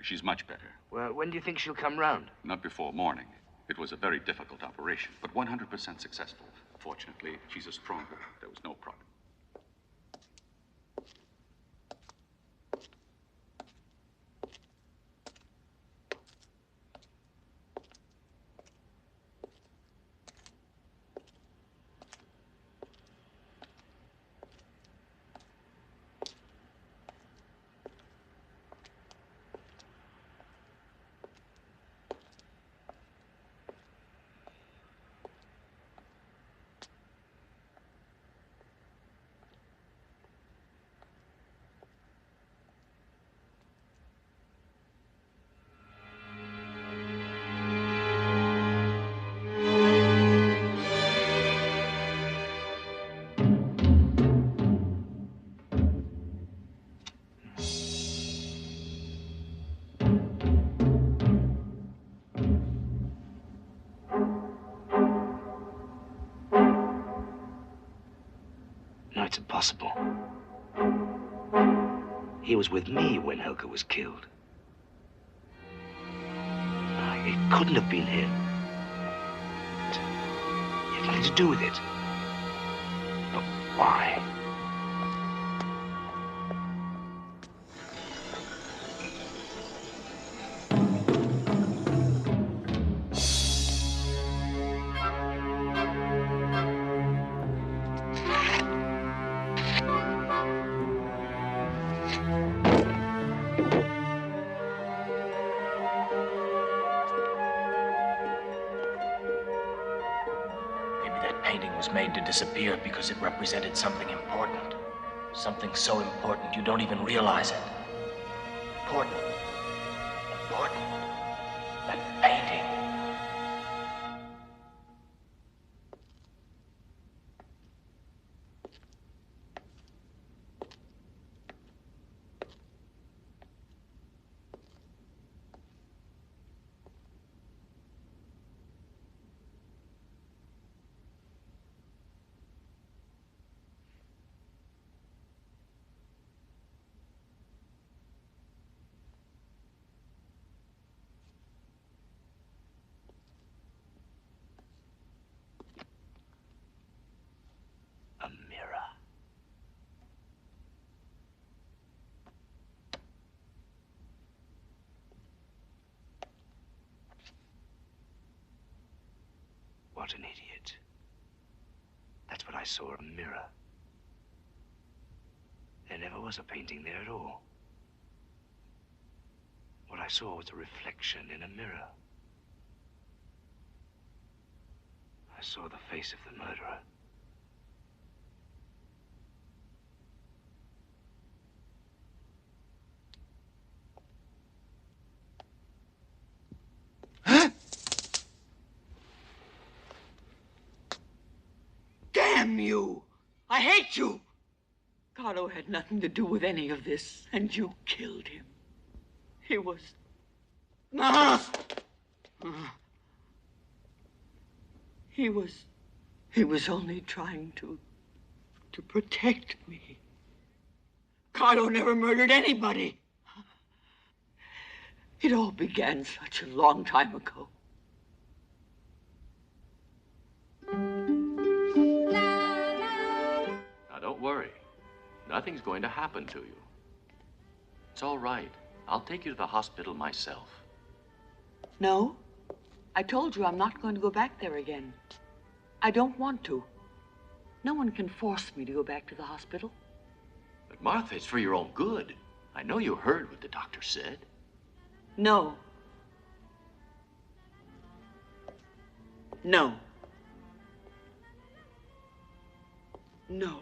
S3: She's much better.
S8: Well, when do you think she'll come round?
S3: Not before morning. It was a very difficult operation, but 100% successful. Fortunately, she's a strong woman. There was no problem.
S8: No, it's impossible. He was with me when Helga was killed. It couldn't have been him. He had nothing to do with it. But why?
S5: Made to disappear because it represented something important. Something so important you don't even realize it. Important. Important. That painting.
S8: not an idiot. That's what I saw, a mirror. There never was a painting there at all. What I saw was a reflection in a mirror. I saw the face of the murderer.
S13: Damn you! I hate you! Carlo had nothing to do with any of this, and you killed him. He was... He was only trying to protect me. Carlo never murdered anybody. It all began such a long time ago.
S8: Now, don't worry. Nothing's going to happen to you. It's all right. I'll take you to the hospital myself.
S13: No. I told you I'm not going to go back there again. I don't want to. No one can force me to go back to the hospital.
S8: But, Martha, it's for your own good. I know you heard what the doctor said.
S13: No. No. No.